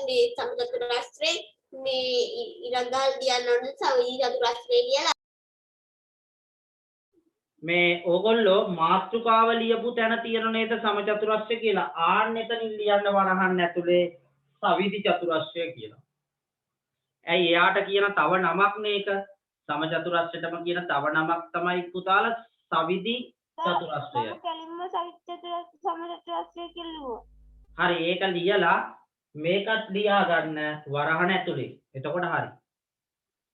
මේ සමචතුරස්‍රේ මේ ඊළඟ ලියන්න ඕන සවිදි චතුරස්‍රේ කියලා. මේ ඕගොල්ලෝ මාත්‍රිකාව ලියපු තැන තියෙන නේද සමචතුරස්‍රය කියලා. ආන්න එතනින් ලියන්න වරහන් ඇතුලේ සවිදි චතුරස්‍රය කියලා. ඇයි එයාට කියන තව නමක් මේක? සමචතුරස්‍රයටම කියන තව නමක් තමයි පුතාලා සවිදි චතුරස්‍රය. කෙලින්ම සමචතුරස්‍රය කිව්වා. හරි ඒක ලියලා මේකත් ලියා ගන්න වරහන් ඇතුලේ. එතකොට හරි.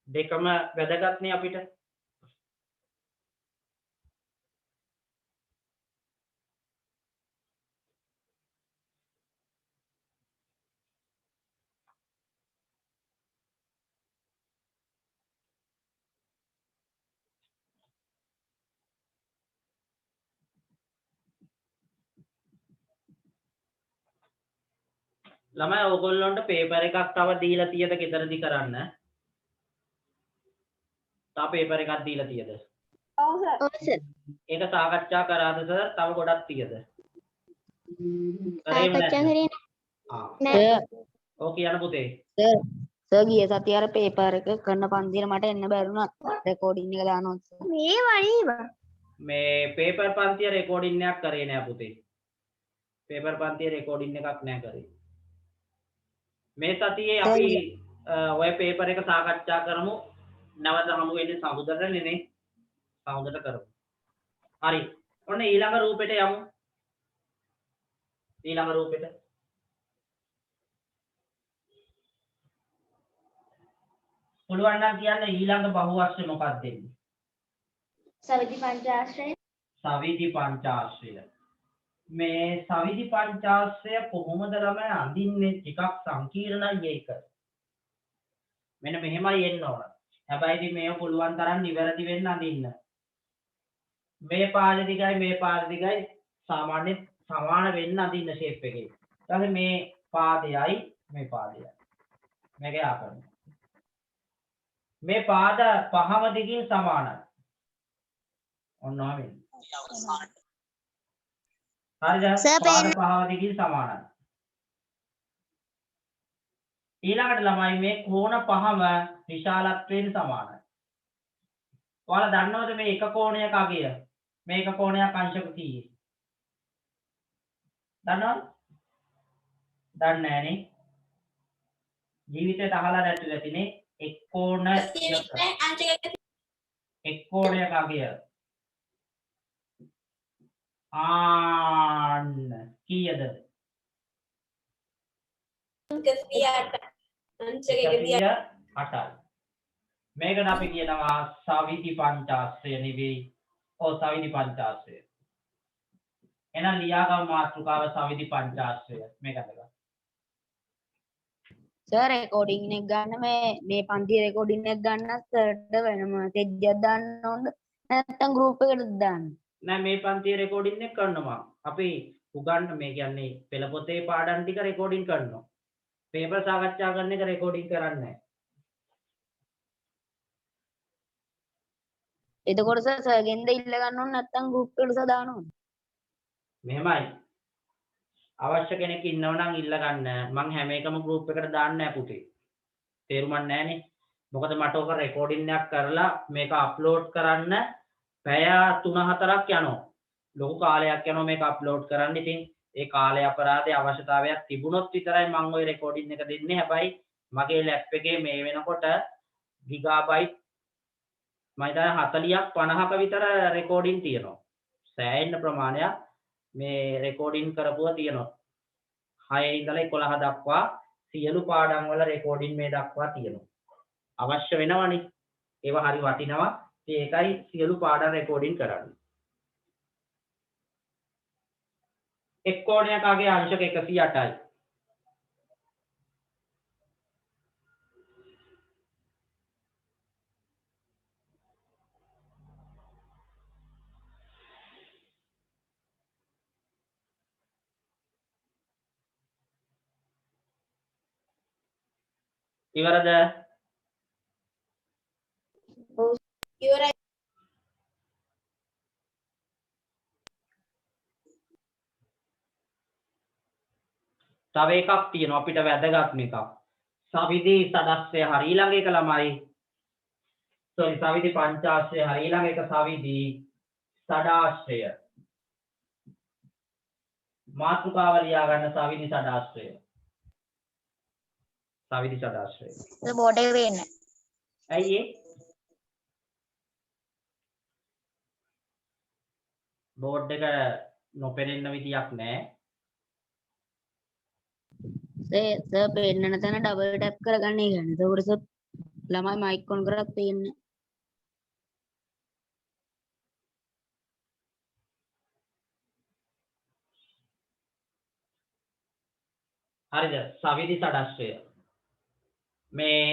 දෙකම වැදගත්නේ අපිට. ළමයි ඕගොල්ලන්ට පේපර් එකක් තව දීලා තියෙද ගෙදරදි කරන්න? තා පේපර් එකක් දීලා තියෙද? ඔව් සර්. ඔව් සර්. ඒක සාකච්ඡා කරාද සර්? තව ගොඩක් තියෙද? සාකච්ඡා කරේ ආ. නෑ. ඔව් කියන්න පුතේ. සර් ගිය සතිය අර පේපර් එක කරන පන්තියට මට එන්න බැරුණා. රෙකෝඩින් එක දානවා. මේ වණීවා. මේ පේපර් පන්තිය රෙකෝඩින් එකක් කරේ නෑ පුතේ. පේපර් පන්තිය රෙකෝඩින් එකක් නෑ කරේ. මේ සතියේ අපි ඔය පේපර් එක සාකච්ඡා කරමු. නැවත හමු වෙන්නේ සමුදරනේ නේ. සමුදට කරමු. හරි. ඔන්න ඊළඟ රූපෙට යමු. ඊළඟ රූපෙට. පුළුවන් නම් කියන්න ඊළඟ බහුවස්ත්‍රය මොකක්ද දෙන්නේ? සවිදි පංචාශ්‍රය. සවිදි පංචාශ්‍රය. මේ සවිදි පංචාශ්‍රය කොහොමද ළමයි අඳින්නේ? ටිකක් සංකීර්ණයි ඒක. මෙන්න මෙහෙමයි එන්න ඕන. හැබැයි ඉතින් මේව පුළුවන් තරම් නිවැරදි වෙන්න අඳින්න. මේ පාද දිගයි මේ පාද දිගයි සාමාන්‍ය සමාන වෙන්න අඳින්න ෂේප් එකේ. ඊට පස්සේ මේ පාදයයි මේ පාදයයි. මේක ආකරන. මේ පාද පහම දිගින් සමානයි. ඔන්න ඔහම වෙන්නේ. හරිද? පාද පහම දිගින් සමානයි. ඊළඟට ළමයි මේ කෝණ පහම විශාලත්වයෙන් සමානයි. ඔයාලා දන්නවද මේ එක කෝණයක අගය? මේක කෝණයක් අංශක කීයද? දන්නවද? දන්නේ නැහනේ. ජීවිතේට අහලා නැති ඇතිනේ. එක් කෝණයක අගය. ආන්න කීයද? 108යි. මේකට අපි කියනවා සවිදි පංචාශ්‍රය නෙවෙයි. ඔව් සවිදි පංචාශ්‍රය. එහෙනම් ලියාගමු මාතෘකාව සවිදි පංචාශ්‍රය. මේක අදගන්න. සර් රෙකෝඩින් එක ගන්න මේ පන්ති රෙකෝඩින් එක ගන්න සර්ට වෙනම තෙජ්ජක් දාන්න ඕනද? නැත්නම් ගෲප් එකට දාන්න? නෑ මේ පන්තියේ රෙකෝඩින් එක කරනවා. අපි උගන්න මේ කියන්නේ පෙළ පොතේ පාඩම් ටික රෙකෝඩින් කරනවා. පේපර් සාකච්ඡා කරන එක රෙකෝඩින් කරන්නේ නෑ. එතකොට සර්ගෙන්ද ඉල්ල ගන්න ඕන නැත්නම් ගෲප් එකට දාන්න ඕන? මෙහෙමයි. අවශ්‍ය කෙනෙක් ඉන්නව නම් ඉල්ල ගන්න. මං හැම එකම ගෲප් එකට දාන්නේ නෑ පුතේ. තේරුමක් නෑනේ. මොකද මට ඔක රෙකෝඩින් එකක් කරලා මේක අප්ලෝඩ් කරන්න පැය 3-4ක් යනවා. ලොකු කාලයක් යනවා මේක අප්ලෝඩ් කරන්න. ඉතින් ඒ කාලය අපරාධයේ අවශ්‍යතාවයක් තිබුණොත් විතරයි මම ওই රෙකෝඩින් එක දෙන්නේ. හැබැයි මගේ ලැප් එකේ මේ වෙනකොට ගිගාබයිට් මම හිතන්නේ 40ක් 50ක විතර රෙකෝඩින් තියෙනවා. සෑහෙන ප්‍රමාණයක් මේ රෙකෝඩින් කරපුවා තියෙනවා. 6 ඉඳලා 11 දක්වා සියලු පාඩම් වල රෙකෝඩින් මේ දක්වා තියෙනවා. අවශ්‍ය වෙනවනේ. ඒවා හරි වටිනවා. ඉතින් ඒකයි සියලු පාඩම් රෙකෝඩින් කරන්නේ. එක් කෝණයක අගය අංශක 108යි. ඉවරද? ඉවරයි. තව එකක් තියෙනවා අපිට වැදගත් එකක්. සවිදි සඩස්ය හරි ළඟ එක ළමයි. sorry සවිදි පංචාශ්‍රය හරි ළඟ එක සවිදි සඩාශ්‍රය. මාතෘකාව ලියා ගන්න සවිදි සඩාශ්‍රය. සවිදි සඩාශ්‍රය. බෝඩ් එක පේන්නේ ඇයි ඒ? බෝඩ් එක නොපෙනෙන්න විදියක් නැහැ. සර් පෙන්නන තැන ඩබල් ටැප් කරගන්න එක ගන්න. එතකොට සර් ළමයි මයික් ඔන් කරත් පේන්නේ. හරිද? සවිදි සඩස්රය. මේ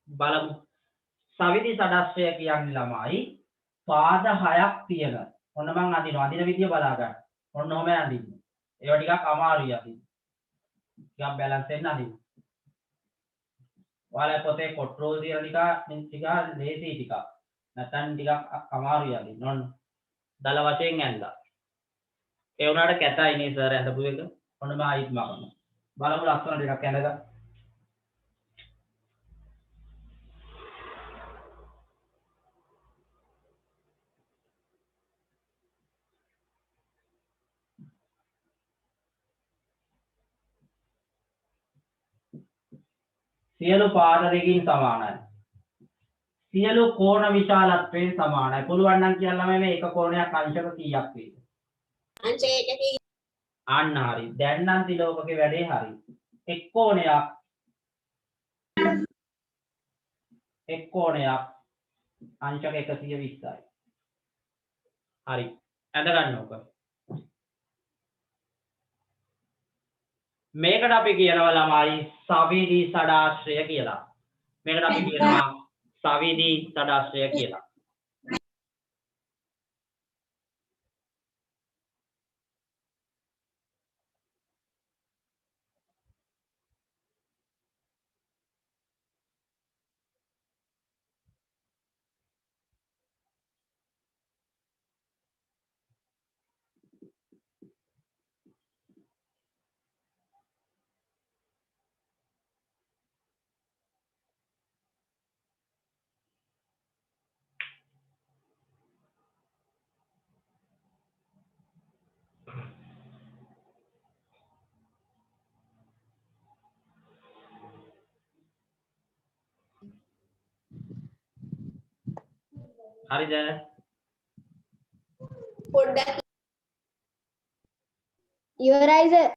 බලමු. සවිදි සඩස්රය කියන්නේ ළමයි පාද 6ක් තියෙන. ඔන්න මං අඳිනවා. අඳින විදිය බලා ගන්න. ඔන්න ඔහම අඳින්න. ඒවා ටිකක් අමාරුයි අඳින්න. ටිකක් බැලන්ස් වෙන්න අඳින්න. ඔයාලා පොතේ කොට්රෝල් තියලා ටික ලේසි ටිකක්. නැත්නම් ටිකක් අමාරුයි අඳින්න. ඔන්න දල වශයෙන් ඇඳලා. ඒ වුණාට කැතයි නේ සර් ඇඳපු එක. ඔන්න මම ආයිත් මරනවා. බලමු ලස්සන ටිකක් ඇඳගන්න. සියලු පාද දෙකින් සමානයි. සියලු කෝණ විශාලත්වයෙන් සමානයි. පුළුවන් නම් කියන්නම මේ එක කෝණයක් අංශක කීයක් වේද? අංශයට අන්න හරි. දැන් නම් තිලෝකගේ වැඩේ හරි. එක් කෝණයක් අංශක 120යි. හරි. ඇඳ ගන්න ඕක. මේකට අපි කියනවා ළමයි සවිදි සඩාශ්‍රය කියලා. මේකට අපි කියනවා සවිදි සඩාශ්‍රය කියලා. හරිද? පොඩ්ඩක් ඉවරයි සර්.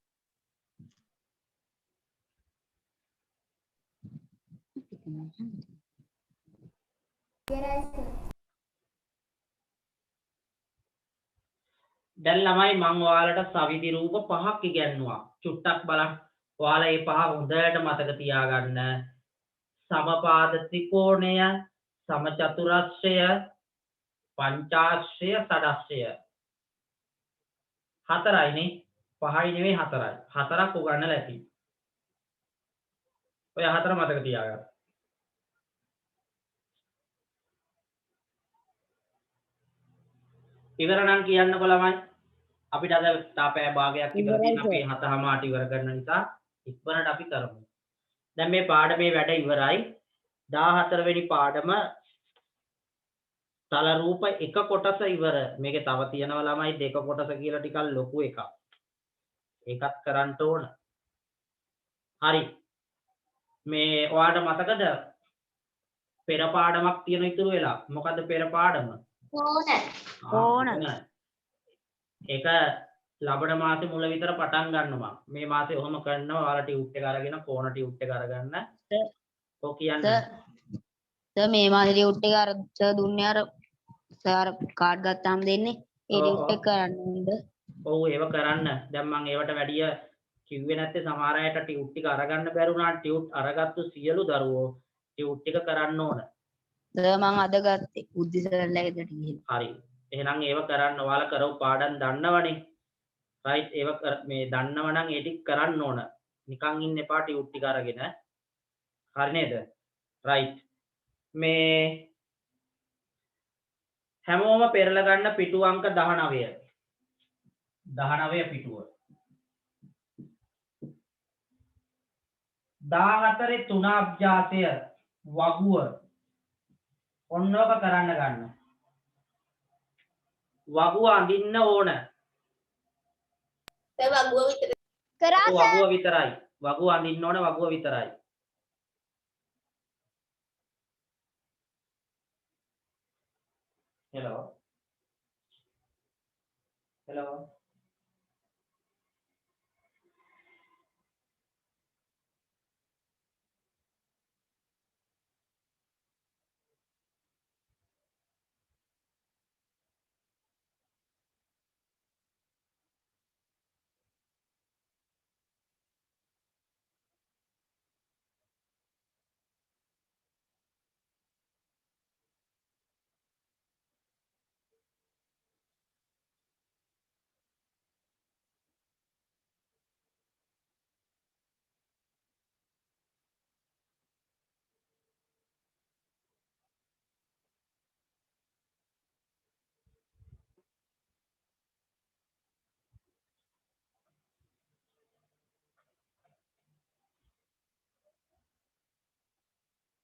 දැන් ළමයි මම ඔයාලට සවිදි රූප 5ක් ඉගැන්නුවා. චුට්ටක් බලන්න. ඔයාලා මේ පහ හොඳට මතක තියාගන්න. සමපාද ත්‍රිකෝණය, සමචතුරස්‍රය, පංචාශ්‍රය, සඩස්රය. හතරයිනේ. පහයි නෙවෙයි හතරයි. හතරක් උගන්නලා ඇති. ඔය හතර මතක තියාගන්න. ඉවර නම් කියන්නකො ළමයි. අපිට අද තාපෑ භාගයක් ඉවර තියෙන අපි 7:00ට ඉවර කරන නිසා ඉක්මනට අපි කරමු. දැන් මේ පාඩමේ වැඩ ඉවරයි. 14 වෙනි පාඩම තල රූප එක කොටස ඉවර. මේකේ තව තියෙනවා ළමයි දෙක කොටස කියලා ටිකක් ලොකු එකක්. ඒකත් කරන්න ඕන. හරි. මේ ඔයාලට මතකද? පෙර පාඩමක් තියෙන ඉතුරු වෙලා. මොකද්ද පෙර පාඩම? ඕන. ඒක ලබන මාසේ මුල විතර පටන් ගන්නවා. මේ මාසේ ඔහොම කරනවා. ඔයාලා ටියුට් එක අරගෙන කෝණ ටියුට් එක අරගන්න. ඔව් කියන්නේ. සර් මේ මාසේ ටියුට් එක අර සර් දුන්නේ අර සර් කාඩ් ගත්තාම දෙන්නේ. ඒ ටියුට් එක කරන්න ඕනද? ඔව් ඒව කරන්න. දැන් මම ඒවට වැඩිය කිව්වේ නැත්තේ සමහර අයට ටියුට් ටික අරගන්න බැරුණා. ටියුට් අරගත්තු සියලු දරුවෝ ටියුට් ටික කරන්න ඕන. සර් මං අද ගත්තේ බුද්ධි සර්ලා ගෙදරට ගිහින්. හරි. එහෙනම් ඒව කරන්න. ඔයාලා කරව පාඩම් දන්නවනේ. රයිට් ඒව මේ දන්නව නම් ඒ ටික කරන්න ඕන. නිකන් ඉන්න එපා ටියුට් ටික අරගෙන. හරි නේද? රයිට්. මේ හැමෝම පෙරලා ගන්න පිටු අංක 19. 19 පිටුව. 14 3 අභ්‍යාසය වගුව ඔන්නෝක කරන්න ගන්න. වගුව අඳින්න ඕන. ඒ වගුව විතර කරා වගුව විතරයි. වගුව අඳින්න ඕන වගුව විතරයි. hello hello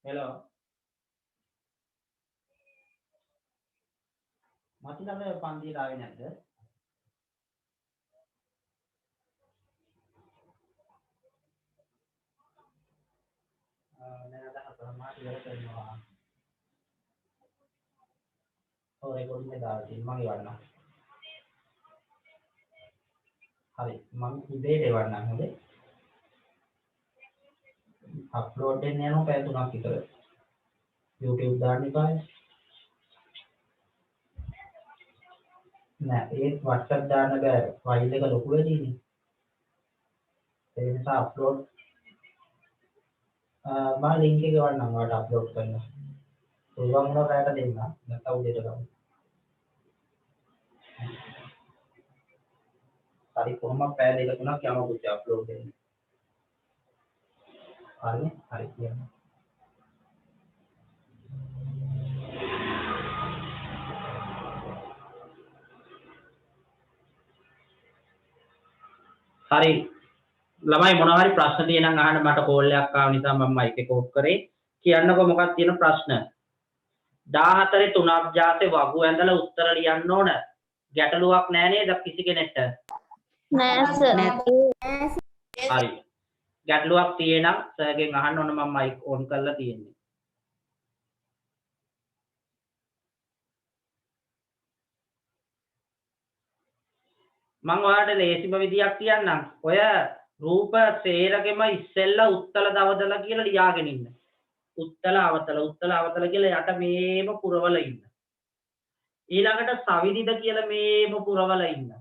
hello මතිලම පන්තියට ආවේ නැද්ද? නෑ අදහස මාත් ඉවර කරනවා. ඔය රෙකෝඩින් එක දාලා තියෙනවා මම එවන්නම්. හරි මම ඉබේට එවන්නම් හොඳේ. අප්ලෝඩ් වෙන්න යනවා පැය 3ක් විතර. YouTube දාන්න එපා. නෑ ඒත් WhatsApp දාන්න බෑ. ෆයිල් එක ලොකු වෙදීනේ. ඒ නිසා අප්ලෝඩ් මම ලින්ක් එක එවන්නම් ඔයාලට අප්ලෝඩ් කරන්න. පුළුවන් වුණා රැට දෙන්න. නැත්නම් උදේට ගමු. හරි කොහොමද පැය 2-3ක් යනවා පුතේ අප්ලෝඩ් වෙන්න. හරිනේ? හරි කියන්න. හරි ළමයි මොනවා හරි ප්‍රශ්න තියෙනම් අහන්න මට කෝල් එකක් ආව නිසා මම මයික් එක ඔෆ් කරේ. කියන්නකෝ මොකක්ද තියෙන ප්‍රශ්න? 14 3 අභ්‍යාසයේ වගු ඇඳලා උත්තර ලියන්න ඕන. ගැටලුවක් නෑ නේද කිසි කෙනෙක්ට? නෑ සර්. හරි. ගැටලුවක් තියෙනම් සර්ගෙන් අහන්න ඕන මම මයික් ඔන් කරලා තියෙන්නේ. මම ඔයාලට ලේසිම විදියක් කියන්නම්. ඔය රූප සේරගෙම ඉස්සෙල්ලා උත්තල දවදල කියලා ලියාගෙන ඉන්න. උත්තල අවතල කියලා යට මේම පුරවල ඉන්න. ඊළඟට සවිදිද කියලා මේම පුරවල ඉන්න.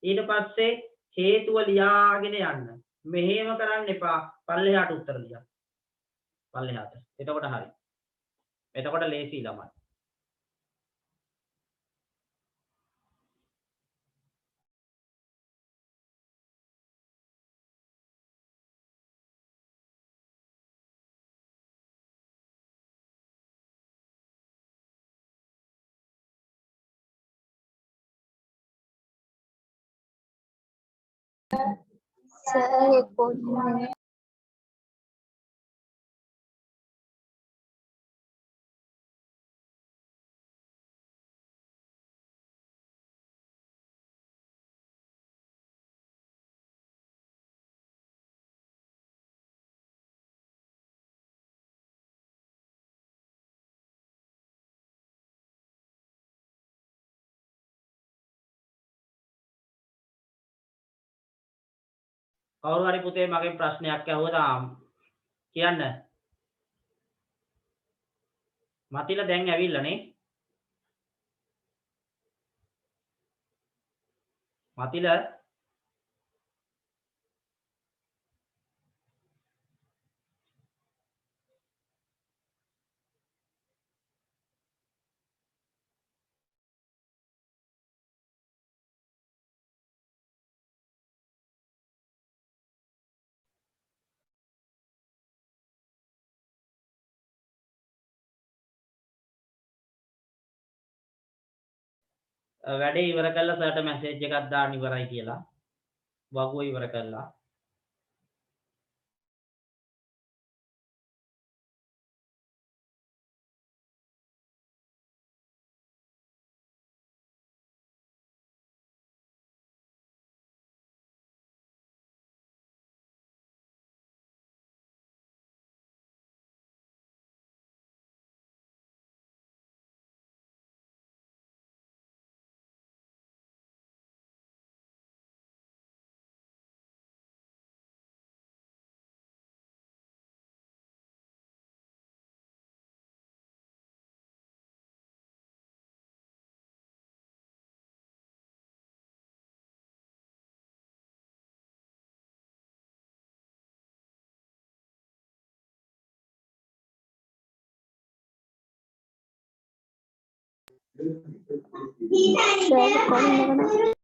ඊට පස්සේ හේතුව ලියාගෙන යන්න. මෙහෙම කරන්න එපා. පල්ලෙහාට උත්තර ලියන්න. පල්ලෙහාට. එතකොට හරි. එතකොට ලේසි ළමයි. සර් රෙකෝඩින් කවුරු හරි පුතේ මගෙන් ප්‍රශ්නයක් අහුවද කියන්න. මතිල දැන් ඇවිල්ලා නේ? මතිල වැඩේ ඉවර කළා සර්ට මැසේජ් එකක් දාන්න ඉවරයි කියලා. වගුව ඉවර කළා. සර් කොහොමද කරන්නේ?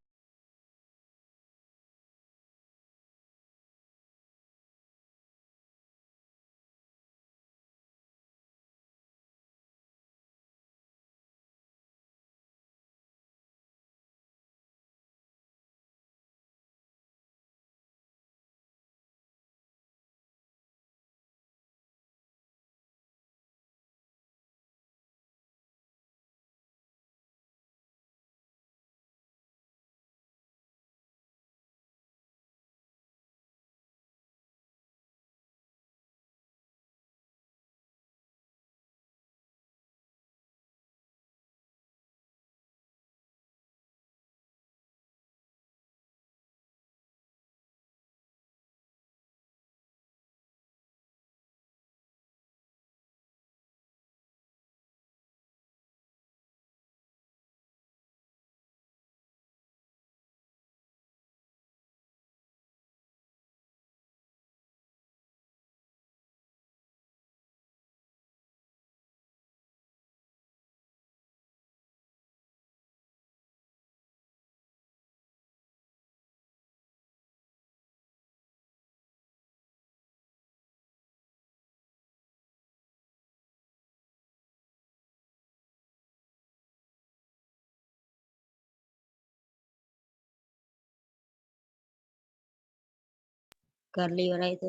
කරලා ඉවරයිද?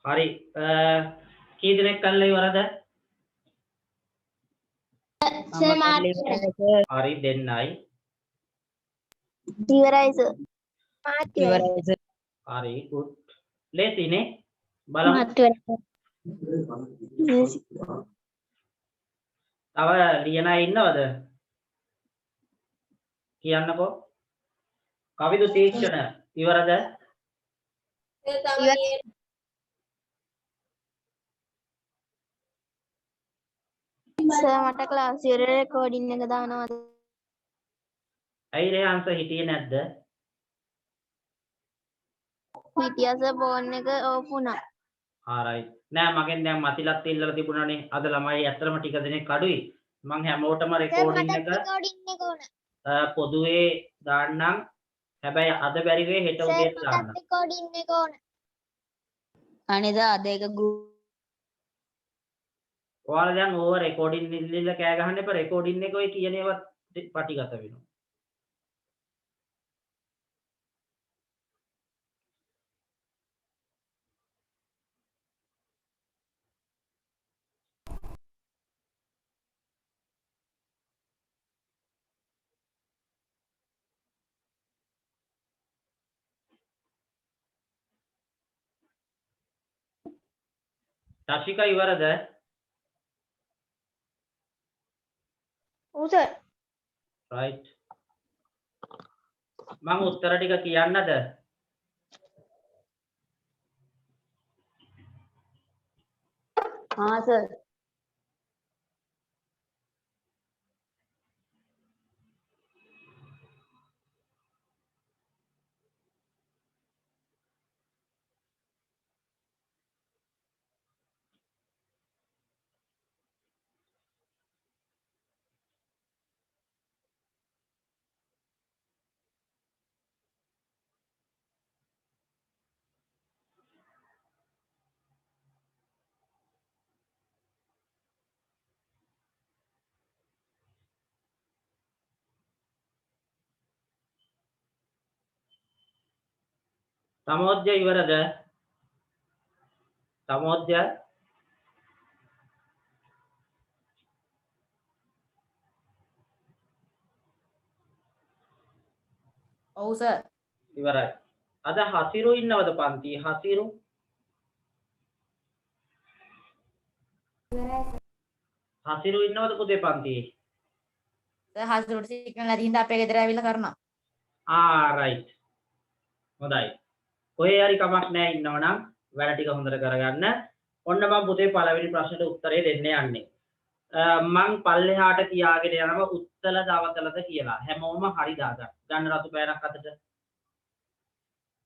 හරි කී දෙනෙක් කරලා ඉවරද? සර් මාත් හරි දෙන්නයි. ඉවරයි සර්. මාත් ඉවරයි සර්. හරි good. ලේසිනේ බලමු. මාත් ඉවරයි. තව ලියන අය ඉන්නවද? කියන්නකෝ. කවිදු තීක්ෂණ ඉවරද? තව සර් මට ක්ලාස් ඉවරේ රෙකෝඩින් එක දානවද? ඇයි රේහන්ස හිටියේ නැද්ද? හිටියා සර් ෆෝන් එක ඕෆ් වුණා. හරි. නෑ මගෙන් දැන් මතිලත් ඉල්ලලා තිබුණානේ. අද ළමයි ඇත්තටම ටික දෙනෙක් අඩුයි. මං හැමෝටම රෙකෝඩින් එක ඕන. පොදුවේ දාන්නම්. හැබැයි අද බැරි වෙයි හෙට උදේට දාන්න. රෙකෝඩින් එක ඕන. අනේද අද එක ගෲප් ඔයාලා දැන් ඕවර් රෙකෝඩින් ඉල්ලලා කෑ ගහන්න එපා. රෙකෝඩින් එක ඔය කියන ඒවා පටිගත වෙනවා. ශශිකා ඉවරද? ඔව් සර්. right. මම උත්තර ටික කියන්නද? හා සර්. තමෝද්‍ය ඉවරද? තමෝද්‍ය ඔව් සර්. ඉවරයි. අද හසිරු ඉන්නවද පන්ති? හසිරු හසිරු ඉන්නවද පුතේ පන්තියේ? සර් හස්රුට සිග්නල් නැති හින්දා අපේ ගෙදර ඇවිල්ලා කරනවා. right. හොඳයි. කොහේ හරි කමක් නැහැ ඉන්නවනම් වැඩ ටික හොඳට කරගන්න. ඔන්න මම පුතේ පළවෙනි ප්‍රශ්නෙට උත්තරේ දෙන්න යන්නේ. මං පල්ලෙහාට කියාගෙන යනවා උත්තල දවතලද කියලා. හැමෝම හරි දාගන්න. ගන්න රතු පෑනක් අතට.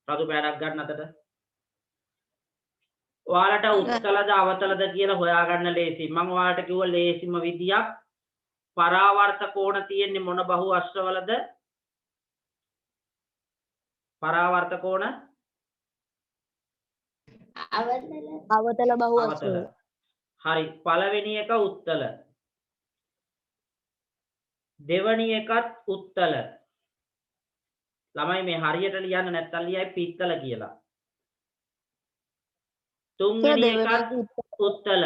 රතු පැඩක් ගන්න අතට. ඔයාලට උත්තලද අවතලද කියලා හොයාගන්න ලේසි. මම ඔයාලට කිව්ව ලේසිම විදියක් පරාවර්ත කෝණ තියෙන්නේ මොන බහු අශ්‍රවලද? පරාවර්ත කෝණ අවතල බහු අවතල. අශ්‍රය. හරි. පළවෙනි එක උත්තල. දෙවැනි එකත් උත්තල. ළමයි මේ හරියට ලියන්න නැත්තම් ලියයි පිත්තල කියලා. තුන්වෙනි එකත් උත්තල.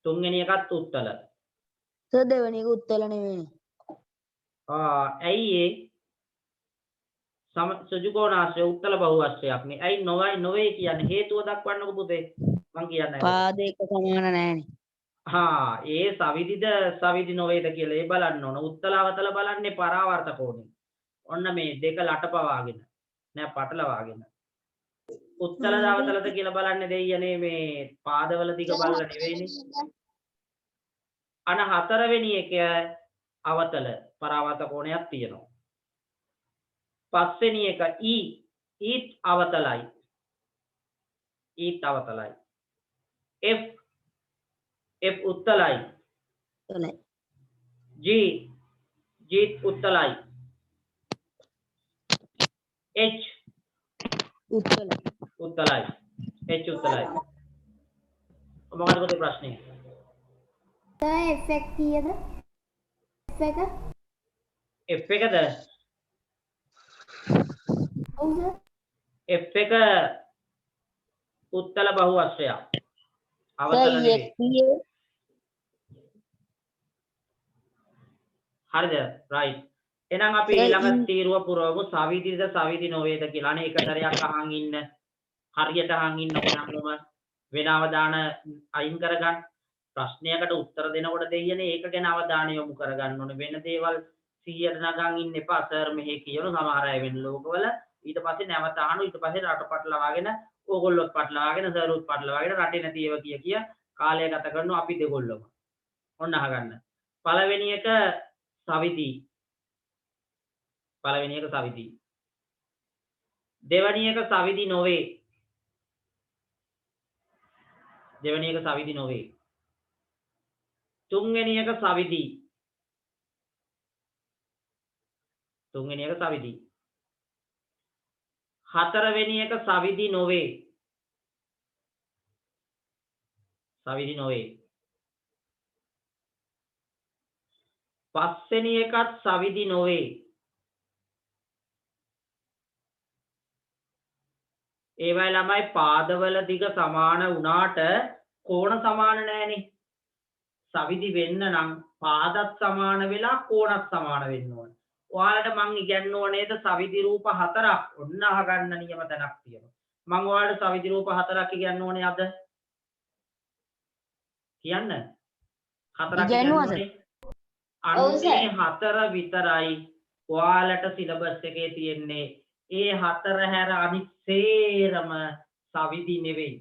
තුන්වෙනි එකත් උත්තල. දෙවෙනි එක උත්තල නෙවෙයි. ඇයි ඒ සුජුකෝණාශ්‍රය උත්තල බහුවශ්‍රයක් නේ. ඇයි නොවේ කියන්නේ හේතුව දක්වන්නකො පුතේ. මං කියන්නේ. පාද එක සමාන නැහැනේ. ඒ සවිදිද සවිදි නොවේද කියලා ඒ බලන්න ඕන. උත්තල අවතල බලන්නේ පරාවර්ත කෝණේ. ඔන්න මේ දෙක ලටපවාගෙන නෑ පටලවාගෙන. උත්තල අවතලද කියලා බලන්නේ දෙයියනේ මේ පාදවල දිග බලලා නෙවෙයිනේ. අන හතරවෙනි එක අවතල පරාවර්ත කෝණයක් තියෙනවා. පස්වෙනි එක ඊත් අවතලයි. ඊත් අවතලයි. F උත්තලයි. G උත්තලයි. H උත්තල. උත්තලයි. H උත්තලයි. මොකක්ද පුතේ ප්‍රශ්නේ? F එක කීයද? F එක? F එකද? ඔව්ද? F එක උත්තල බහු අශ්‍රයක්. අවතල නෙවෙයි. හරිද? right. එහෙනම් අපි ඊළඟ තීරුව පුරවමු සවිදිද සවිදි නොවේද කියලා. අනේ එක සැරයක් අහන් ඉන්න. හරියට අහන් ඉන්න ඕනම වෙන අවධාන අයින් කරගන්න. ප්‍රශ්නයකට උත්තර දෙනකොට දෙයියනේ ඒක ගැන අවධානය යොමු කරගන්න ඕනේ. වෙන දේවල් 100ට නගන් ඉන්න එපා. සර් මෙහෙ කියන සමහර අය වෙන ලෝකවල ඊට පස්සේ නැවත අහන ඊට පස්සේ රට පටලවාගෙන ඕගොල්ලොත් පටලවාගෙන සර්වත් පටලවාගෙන රටේ නැති ඒවා කිය කාලය ගත කරනවා අපි දෙගොල්ලම. ඔන්න අහගන්න. පළවෙනි එක සවිදි. පළවෙනි එක සවිදි. දෙවෙනි එක සවිදි නොවේ. දෙවෙනි එක සවිදි නොවේ. තුන්වෙනි එක සවිදි. තුන්වෙනි එක සවිදි. හතරවෙනි එක සවිදි නොවේ. සවිදි නොවේ. පස්වෙනි එකත් සවිදි නොවේ. ඒවයි ළමයි පාදවල දිග සමාන වුණාට කෝණ සමාන නෑනේ. සවිදි වෙන්න නම් පාදත් සමාන වෙලා කෝණත් සමාන වෙන්න ඕන. ඔයාලට මං ඉගැන්නුව නේද සවිදි රූප 4ක්. ඔන්න අහගන්න නියම තැනක් තියෙනවා. මං ඔයාලට සවිදි රූප 4ක් ඉගැන්නුව නේ අද. කියන්න. 4ක් ඉගැන්නුවනේ. අන්නේ 4 විතරයි ඔයාලට සිලබස් එකේ තියෙන්නේ. ඒ 4 හැර අනිත් සේරම සවිදි නෙවෙයි.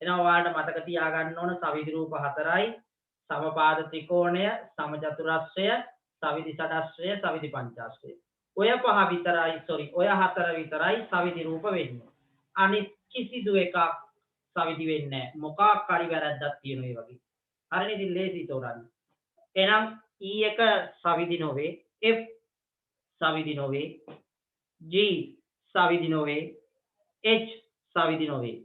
එහෙනම් ඔයාලට මතක තියාගන්න ඕන සවිදි රූප 4යි. සමපාද ත්‍රිකෝණය, සමචතුරස්‍රය, සවිදි ෂඩස්‍රය, සවිදි පංචාස්‍රය. ඔය 5 විතරයි ඔය 4 විතරයි සවිදි රූප වෙන්නේ. අනිත් කිසිදු එකක් සවිදි වෙන්නේ නැහැ. මොකක් හරි වැරද්දක් තියෙනවා ඒ වගේ. හරිනේ ඉතින් ලේසි තෝරන්න. එහෙනම් E එක සවිදි නොවේ, F සවිදි නොවේ, G සවිදි නොවේ, H සවිදි නොවේ.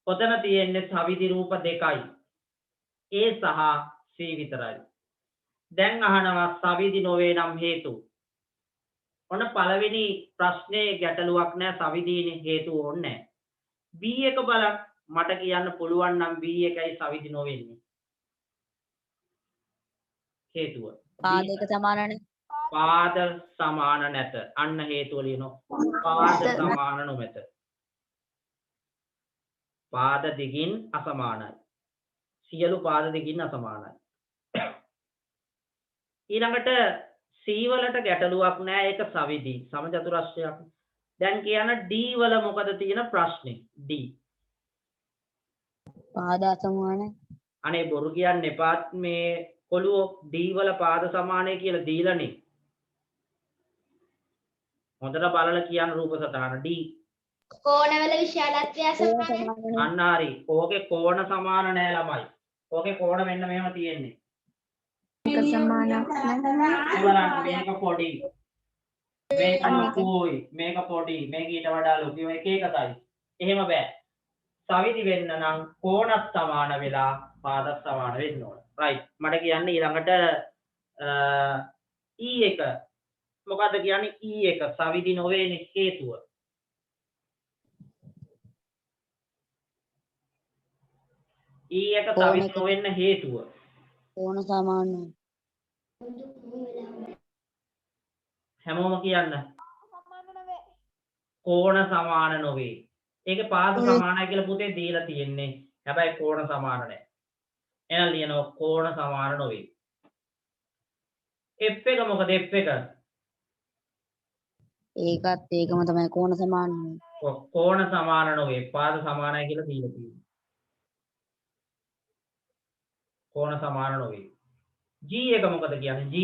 ඔතන තියෙන්නේ සවිදි රූප දෙකයි. A සහ C විතරයි. දැන් අහනවා සවිදි නොවේ නම් හේතු. ඔන්න පළවෙනි ප්‍රශ්නේ ගැටලුවක් නෑ සවිදීනේ හේතු ඕනේ නෑ. B එක බලන්න මට කියන්න පුළුවන් නම් B එකයි සවිදි නොවෙන්නේ. හේතුව. පාද එක සමානනේ. පාද සමාන නැත. අන්න හේතුව ලියනවා. පාද සමාන නොමැත. පාද දිගින් අසමානයි. සියලු පාද දිගින් අසමානයි. ඊළඟට C වලට ගැටලුවක් නෑ ඒක සවිදි සමචතුරස්‍රයක්. දැන් කියන D වල මොකද තියෙන ප්‍රශ්නේ? D. පාද අසමානයි. අනේ බොරු කියන්න එපා මේ කොළුව D වල පාද සමානයි කියලා දීලානේ. හොඳට බලලා කියන්න රූප සටහන D. කෝණවල විශාලත්වය සමානයි. අන්න හරි. ඕකේ කෝණ සමාන නෑ ළමයි. ඕකේ කෝණ මෙන්න මෙහෙම තියෙන්නේ. බලන්න මේක පොඩි. මේක ලොකුයි. මේක පොඩි. මේක ඊට වඩා ලොකු. මේක එක size. එහෙම බෑ. සවිදි වෙන්න නම් කෝණත් සමාන වෙලා පාදත් සමාන වෙන්න ඕන. right. මට කියන්න ඊළඟට E1 මොකද්ද කියන්නේ E1 සවිදි නොවේනේ හේතුව. E1 සවිදි නොවෙන්න හේතුව. කෝණ සමාන හැමෝම කියන්න. සමාන නෙවෙයි. කෝණ සමාන නොවේ. ඒකේ පාද සමානයි කියලා පුතේ දීලා තියෙන්නේ. හැබැයි කෝණ සමාන නැහැ. එහෙනම් ලියනවා කෝණ සමාන නොවේ. F එක මොකද F එක? ඒකත් ඒකම තමයි කෝණ සමාන කෝණ සමාන නොවේ. පාද සමානයි කියලා දීලා තියෙන්නේ. කෝණ සමාන නොවේ. G එක මොකද කියන්නේ G?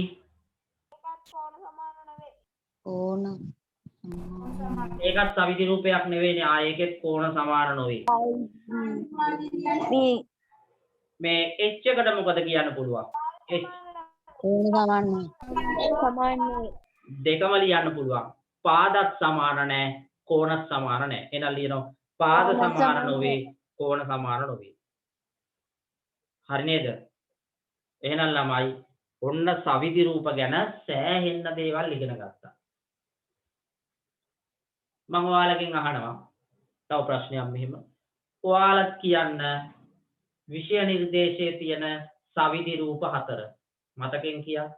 ඒකත් කෝණ සමාන නෙවෙයි. කෝණ ඒකත් සවිදි රූපයක් නෙවෙයිනේ. ඒකෙත් කෝණ සමාන නොවේ. මේ H එකට මොකද කියන්න පුළුවන්? H කෝණ සමාන දෙකම ලියන්න පුළුවන්. පාදත් සමාන නැහැ, කෝණත් සමාන නැහැ. එහෙනම් ලියනවා පාද සමාන නොවේ, කෝණ සමාන නොවේ. හරි නේද? එහෙනම් ළමයි ඔන්න සවිදි රූප ගැන සෑහෙන්න දේවල් ඉගෙන ගත්තා. මම ඔයාලගෙන් අහනවා තව ප්‍රශ්නයක් මෙහෙම. ඔයාලත් කියන්න විෂය නිර්දේශයේ තියෙන සවිදි රූප 4. මතකෙන් කියන්න.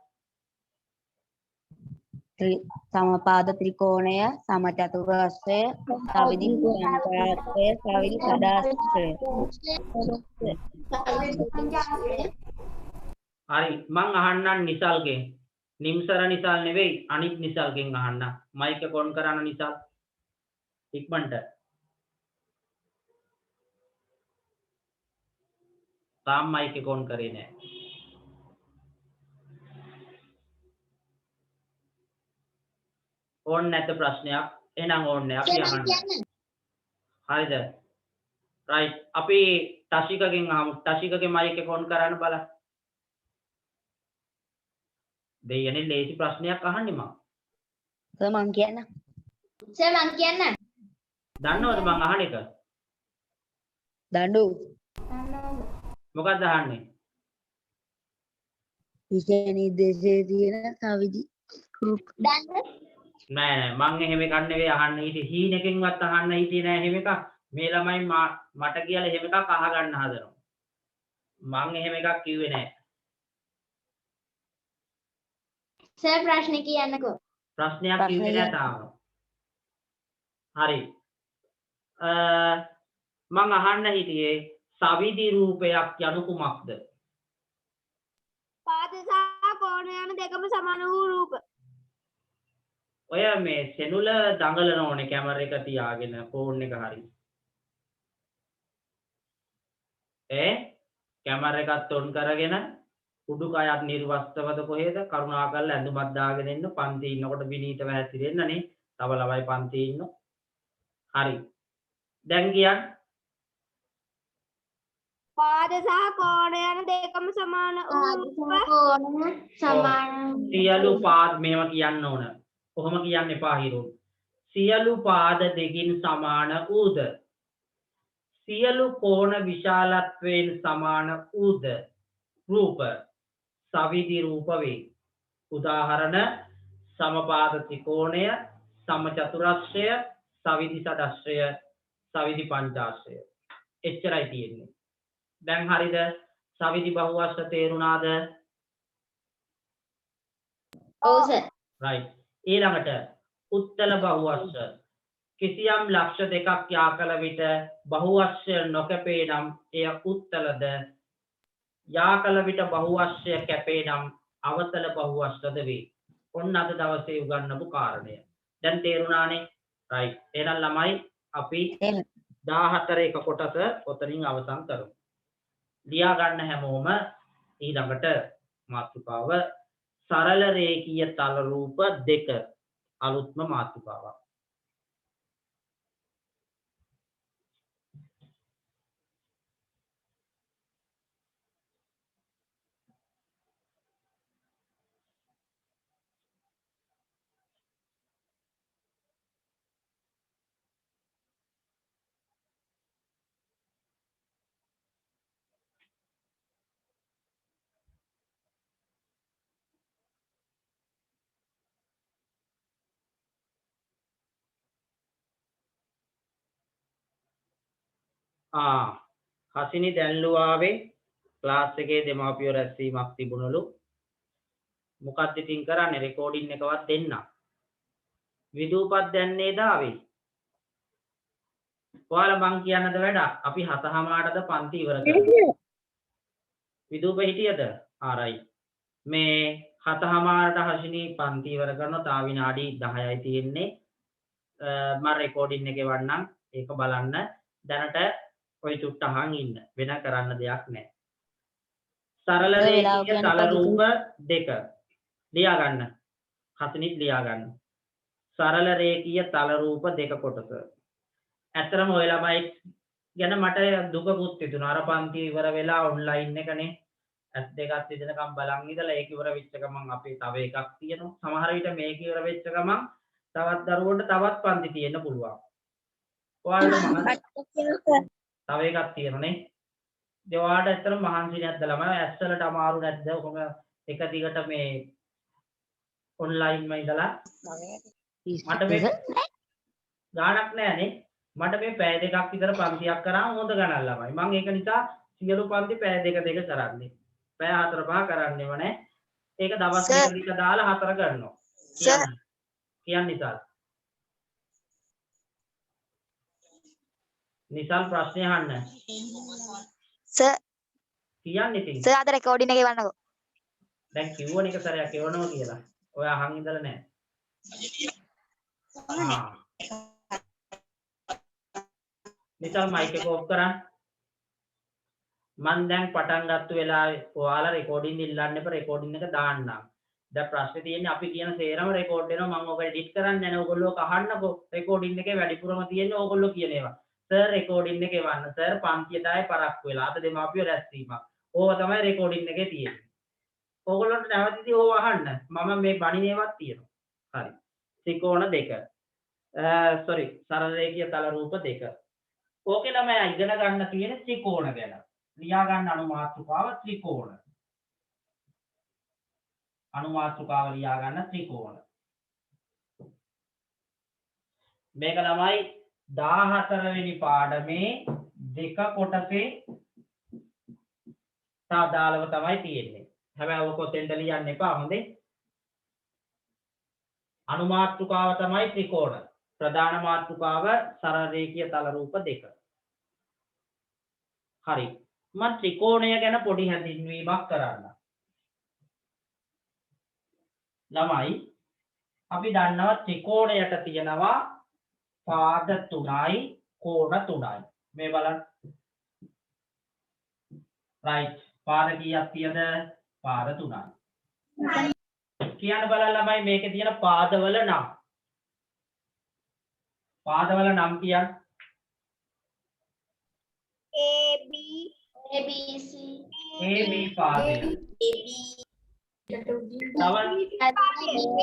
සමපාද ත්‍රිකෝණය, සමචතුරස්‍රය, සවිදි පංචාස්‍රය, සවිදි සදාස්‍රය. හරි මං අහන්නම් නිසල්ගෙන්. නිම්සර නිසල් නෙවෙයි අනිත් නිසල්ගෙන් අහන්න. මයික් එක ඔන් කරන්න නිසල්. ඉක්මනට. තාම මයික් එක ඔන් කරේ නෑ. ඕන්න නැත ප්‍රශ්නයක්. එහෙනම් ඕන්නේ අපි අහන්න. හරිද? right. අපි ටෂිකගෙන් අහමු. ටෂිකගේ මයික් එක ඔන් කරන්න බලන්න. දෙයනේ ලේසි ප්‍රශ්නයක් අහන්නේ මම. මං කියන්න. සර් මං කියන්න. දන්නවද මං අහන එක? දඬු මොකක්ද අහන්නේ? විෂය නිර්දේශයේ තියෙන සවිදි රූප. නෑ නෑ මං එහෙම එකක් නෙවෙයි අහන්න හිටියේ. හීනකින්වත් අහන්න හිටියේ නෑ එහෙම එකක්. මේ ළමයි මට කියලා එහෙම එකක් අහගන්න හදනවා. මං එහෙම එකක් කිව්වේ නෑ. සර් ප්‍රශ්නේ කියන්නකෝ. ප්‍රශ්නයක් කිව්වේ නෑ තාම. හරි. මං අහන්න හිටියේ සවිදි රූපයක් යනු කුමක්ද? පාද සහ කෝණ යන දෙකම සමාන වූ රූප. ඔය මේ සෙනුල දඟලන ඕනේ කැමරා එක තියාගෙන ෆෝන් එක හරි. කැමරා එකත් ඔන් කරගෙන උඩුකයත් නිර්වස්තවද කොහෙද කරුණාකරලා ඇඳුමක් දාගෙන ඉන්න පන්ති ඉන්නකොට විනීතව හැසිරෙන්න නේ. තව ළමයි පන්ති ඉන්න. හරි. දැන් කියන්න. පාද සහ කෝණ යන දෙකම සමාන වූ කෝණ සමාන. සියලු පාද මේව කියන්න ඕන. කොහොම කියන්න එපා හිරු. සියලු පාද දෙකින් සමාන ඌද සියලු කෝණ විශාලත්වයෙන් සමාන ඌද රූප සවිදි රූප වේ. උදාහරණ සමපාද ත්‍රිකෝණය, සමචතුරස්‍රය, සවිදි සදස්රය, සවිදි පංචාස්රය. එච්චරයි තියෙන්නේ. දැන් හරිද? සවිදි බහුවස්ත්‍ර තේරුණාද? ඔව් සර්. right. ඊළඟට උත්තල බහුවස්ත්‍ර කිසියම් ලක්ෂ දෙකක් යා කළ විට බහුවස්ත්‍රය නොකැපේ නම් එය උත්තලද, යා කළ විට බහුවස්ත්‍රය කැපේ නම් අවතල බහුවස්ත්‍රද වේ. ඔන්න අද දවසේ උගන්වපු කාරණය. දැන් තේරුණානේ? right. එහෙනම් ළමයි අපි 14 එක කොටස ඔතනින් අවසන් කරමු. ලියා ගන්න හැමෝම ඊළඟට මාතෘකාව සරල රේඛීය තල රූප දෙක. අලුත්ම මාතෘකාවක්. හසිනි දැන්ලුවාවේ ක්ලාස් එකේ දෙමාපියෝ රැස්වීමක් තිබුණලු. මොකක්ද ඉතින් කරන්නේ රෙකෝඩින් එකවත් දෙන්න. විදූපත් දැන්නේ දාවේ. ඔයාලා මං කියන්නද වැඩ අපි 7:00ටද පන්ති ඉවර කරනවා. විදූප හිටියද? ආරයි. මේ 7:00ට හසිනි පන්ති ඉවර කරනවා. තා විනාඩි 10යි තියෙන්නේ. මම රෙකෝඩින් එකේ වන්නම් ඒක බලන්න. දැනට ඔය චුට්ට අහන් ඉන්න. වෙන කරන්න දෙයක් නැහැ. සරල රේඛීය තල රූප දෙක ලියා ගන්න. හසිනිත් ලියා ගන්න. සරල රේඛීය තල රූප දෙක කොටස. ඇත්තටම ඔය ළමයි ගැන මට දුකකුත් හිතුණා. අර පන්ති ඉවර වෙලා ඔන්ලයින් එකනේ. ඇස් දෙකත් දෙදෙනකම් බලන් ඉඳලා ඒක ඉවර වෙච්ච ගමන් අපේ තව එකක් තියෙනවා. සමහර විට මේක ඉවර වෙච්ච ගමන් තවත් දරුවන්ට තවත් පන්ති තියෙන්න පුළුවන්. ඔයාලට තව එකක් තියෙනනේ. දෙවාට ඇත්තට මහන්සි නැද්ද ළමයි? ඇස්වලට අමාරු නැද්ද? කොහොම එක දිගට මේ ඔන්ලයින් ම ඉඳලා මට මේ ගාණක් නැහැනේ. මට මේ පැය දෙකක් විතර පන්තියක් කරාම හොඳ ගණන් ළමයි. මම ඒක නිසා සියලු පන්ති පැය දෙක කරන්නේ. පැය 4-5 කරන්නේම නැහැ. ඒක දවස් දෙක දාලා 4 කරනවා. කියන්නේ නිසල්. නිසල් ප්‍රශ්නේ අහන්න. සර් කියන්නේ ඉතින්. සර් අද රෙකෝඩින් එකේ වන්නකෝ. දැන් කිව්වනේ එක සැරයක් එවනවා කියලා. ඔය අහන් ඉඳලා නැහැ. නිසල් මයික් එක ඔෆ් කරන්න. මම දැන් පටන් ගත්ත වෙලාවේ ඔයාලා රෙකෝඩින් ඉල්ලන්න එපා රෙකෝඩින් එක දාන්නම්. දැන් ප්‍රශ්නේ තියෙන්නේ අපි කියන සේරම රෙකෝඩ් වෙනවා මම ඔක එඩිට් කරන්නේ නැහැ නේ ඕගොල්ලෝ අහන්නකෝ රෙකෝඩින් එකේ වැඩිපුරම තියෙන්නේ ඕගොල්ලෝ කියන ඒවා. සර් රෙකෝඩින් එකේ වන්න සර් පන්තියට ආයේ පරක්කු වෙලා අද දෙමාපියෝ රැස්වීමක්. ඕවා තමයි රෙකෝඩින් එකේ තියෙන්නේ. ඕගොල්ලන්ට නැවතිදී ඕවා අහන්න. මම මේ බණිනේවත් තියෙනවා. හරි. ත්‍රිකෝණ දෙක. සෝරි සරල රේඛීය තල රූප දෙක. ඕකේ ළමයා ඉගෙන ගන්න තියෙන ත්‍රිකෝණ ගැන. ලියා ගන්න අනුමාතෘකාව ත්‍රිකෝණ. අනුමාතෘකාව ලියා ගන්න ත්‍රිකෝණ. මේක ළමයි 14 වෙනි පාඩමේ දෙක කොටසේ සාදාලව තමයි තියෙන්නේ. හැබැයි ඔක කොතෙන්ද ලියන්න එපා හොඳේ. අනුමාතෘකාව තමයි ත්‍රිකෝණ. ප්‍රධාන මාතෘකාව සරල රේඛීය තල රූප දෙක. හරි. මම ත්‍රිකෝණය ගැන පොඩි හැඳින්වීමක් කරන්න. ළමයි අපි දන්නවා ත්‍රිකෝණයට තියෙනවා පාද 3යි කෝණ 3යි. මේ බලන්න. right. පාද කීයක් තියද? පාද 3යි. කියන්න බලන්න ළමයි මේකේ තියෙන පාදවල නම්. පාදවල නම් කියන්න. AB AB පාදය. තව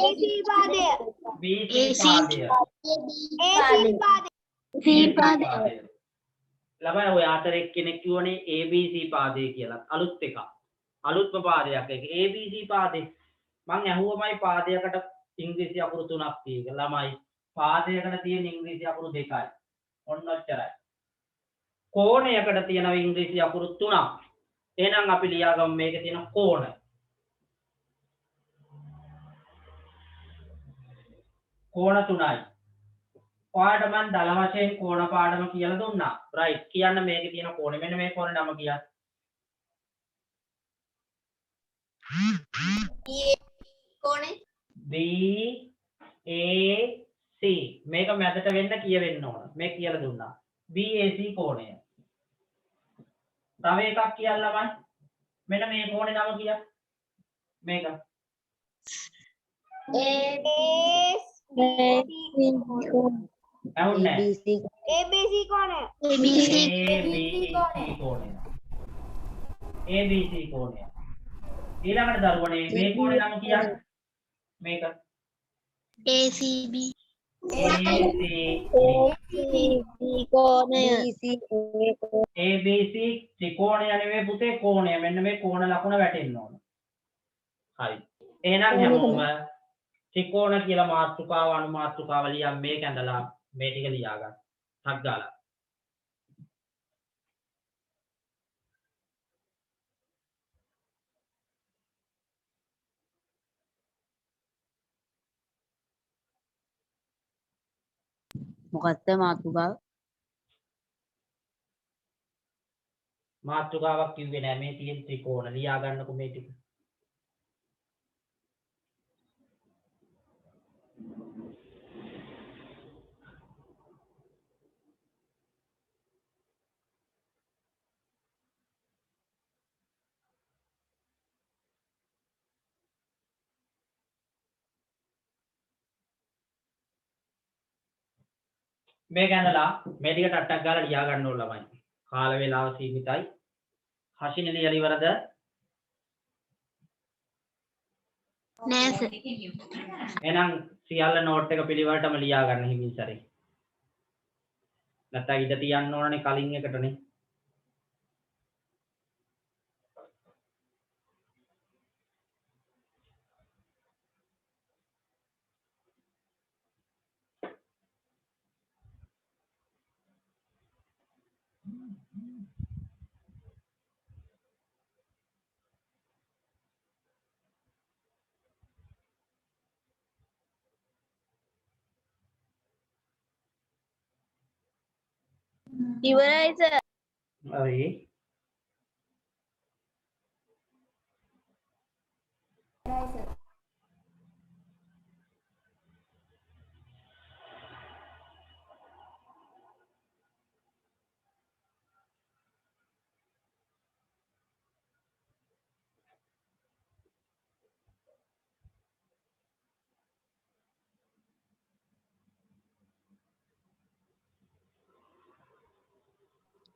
AC පාදය BC පාදය. ළමයි ඔය අතර එක්කෙනෙක් කියවනේ ABC පාදය කියලා. අලුත් එකක්. අලුත්ම පාදයක් ඒක. ABC පාදේ. මං ඇහුවමයි පාදයකට ඉංග්‍රීසි අකුරු 3ක් තියෙක. ළමයි පාදයකට තියෙන ඉංග්‍රීසි අකුරු 2යි. ඔන්න ඔච්චරයි. කෝණයකට තියෙන ඉංග්‍රීසි අකුරු 3ක්. එහෙනම් අපි ලියාගමු මේකේ තියෙන කෝණ. කෝණ 3යි. ඔයාලට මම දල වශයෙන් කෝණ පාඩම කියලා දුන්නා. රයිට්. කියන්න මේකේ තියෙන කෝණය. මෙන්න මේ කෝණේ නම කියන්න. කෝණේ BAC මේක මැදට වෙන්න කියවෙන්න ඕන. මේ කියලා දුන්නා. BAC කෝණය. තව එකක් කියන්න ළමයි. මෙන්න මේ කෝණේ නම කියන්න. මේක ඇහුන්නේ ABC ABC කෝණය. ABC ABC කෝණය. ABC කෝණය. ඊළඟට දරුවනේ මේ කෝණේ නම කියන්නේ මේක ACB ABC ත්‍රිකෝණය නෙවෙයි පුතේ කෝණය. මෙන්න මේ කෝණ ලකුණ වැටෙන්න ඕන. හරි. එහෙනම් හැමෝම ත්‍රිකෝණ කියලා මාතෘකාව අනුමාතෘකාව ලියන් මේක ඇඳලා මේ ටික ලියා ගන්න. ටක් ගාලා. මොකක්ද මාතෘකාව? මාතෘකාවක් කිව්වේ නෑ මේ තියෙන ත්‍රිකෝණ ලියා ගන්නකො මේ ටික. මේක ඇඳලා මේ ටික ටක් ගාලා ලියා ගන්න ඕන ළමයි. කාල වේලාව සීමිතයි. හෂින ලියලා ඉවරද? නෑ සර් එහෙනම් සියල්ල නෝට් එක පිළිවෙලටම ලියා ගන්න හිමින් සැරේ. නැත්නම් ඉඳ තියන්න ඕනනේ කලින් එකටනේ. ඉවරයි සර්. හරි.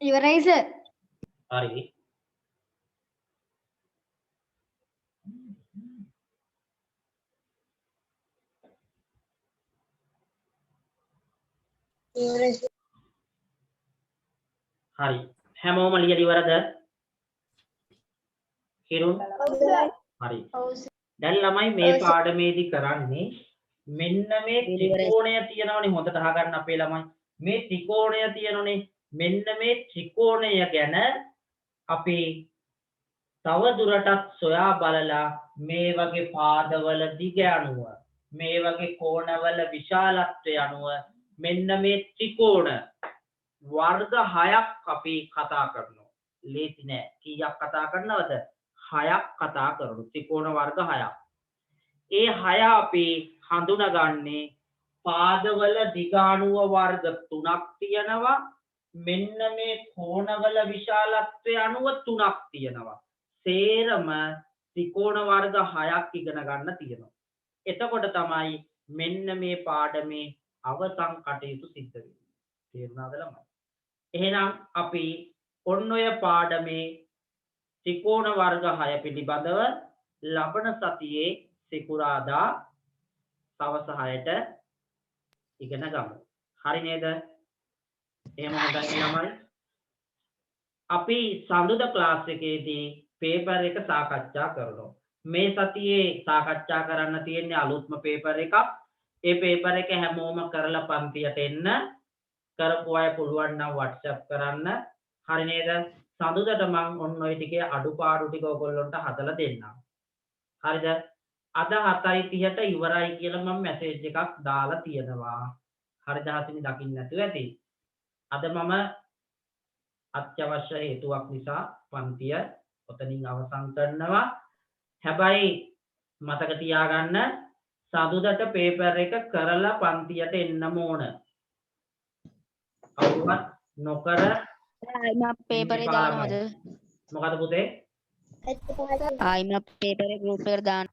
ඉවරයි සර්. හරි. හරි. හැමෝම ලියලා ඉවරද? හිරුන්? හරි. දැන් ළමයි මේ පාඩමේදී කරන්නේ මෙන්න මේ ත්‍රිකෝණය තියෙනවනේ හොඳට අහගන්න අපේ ළමයි. මේ ත්‍රිකෝණය තියෙනනේ මෙන්න මේ ත්‍රිකෝණය ගැන අපි තව දුරටත් සොයා බලලා මේ වගේ පාදවල දිග අනුව මේ වගේ කෝණවල විශාලත්වය අනුව මෙන්න මේ ත්‍රිකෝණ වර්ග 6ක් අපි කතා කරනවා. ලේසි නෑ. කීයක් කතා කරනවද? 6ක් කතා කරමු. ත්‍රිකෝණ වර්ග 6ක්. ඒ 6 අපි හඳුනගන්නේ පාදවල දිග අණුව වර්ග 3ක් තියෙනවා. මෙන්න මේ කෝණවල විශාලත්වය අණුව 3ක් තියෙනවා. සේරම ත්‍රිකෝණ වර්ග 6ක් ඉගෙන ගන්න තියෙනවා. එතකොට තමයි මෙන්න මේ පාඩමේ අවසන් කටයුතු සිද්ධ වෙන්නේ. තේරුණාද ළමයි? එහෙනම් අපි ඔන්න ඔය පාඩමේ ත්‍රිකෝණ වර්ග 6 පිළිබඳව ලබන සතියේ සිකුරාදා සවස 6ට ඉගෙන ගමු. හරි නේද? එහෙම හොඳයි ළමයි. අපි සඳුදා ක්ලාස් එකේදී පේපර් එක සාකච්ඡා කරනවා. මේ සතියේ සාකච්ඡා කරන්න තියෙන්නේ අලුත්ම පේපර් එකක්. ඒ පේපර් එක හැමෝම කරලා පන්තියට එන්න. කරපු අය පුළුවන් නම් WhatsApp කරන්න. හරි නේද? සඳුදාට මම ඔන්න ඔය ටිකේ අඩුපාඩු ටික ඔයගොල්ලන්ට හදලා දෙන්නම්. හරිද? අද 7:30ට ඉවරයි කියලා මම මැසේජ් එකක් දාලා තියෙනවා. හරිද? හසිනි දකින්න නැතුව ඇති. අද මම අත්‍යවශ්‍ය හේතුවක් නිසා පන්තිය ඔතනින් අවසන් කරනවා. හැබැයි මතක තියාගන්න සඳුදාට පේපර් එක කරලා පන්තියට එන්නම ඕන. කවුරුත් නොකර ආයිම පේපරේ දානවද? මොකද පුතේ? ආයිම පේපරේ ගෲප් එකට දාන්න.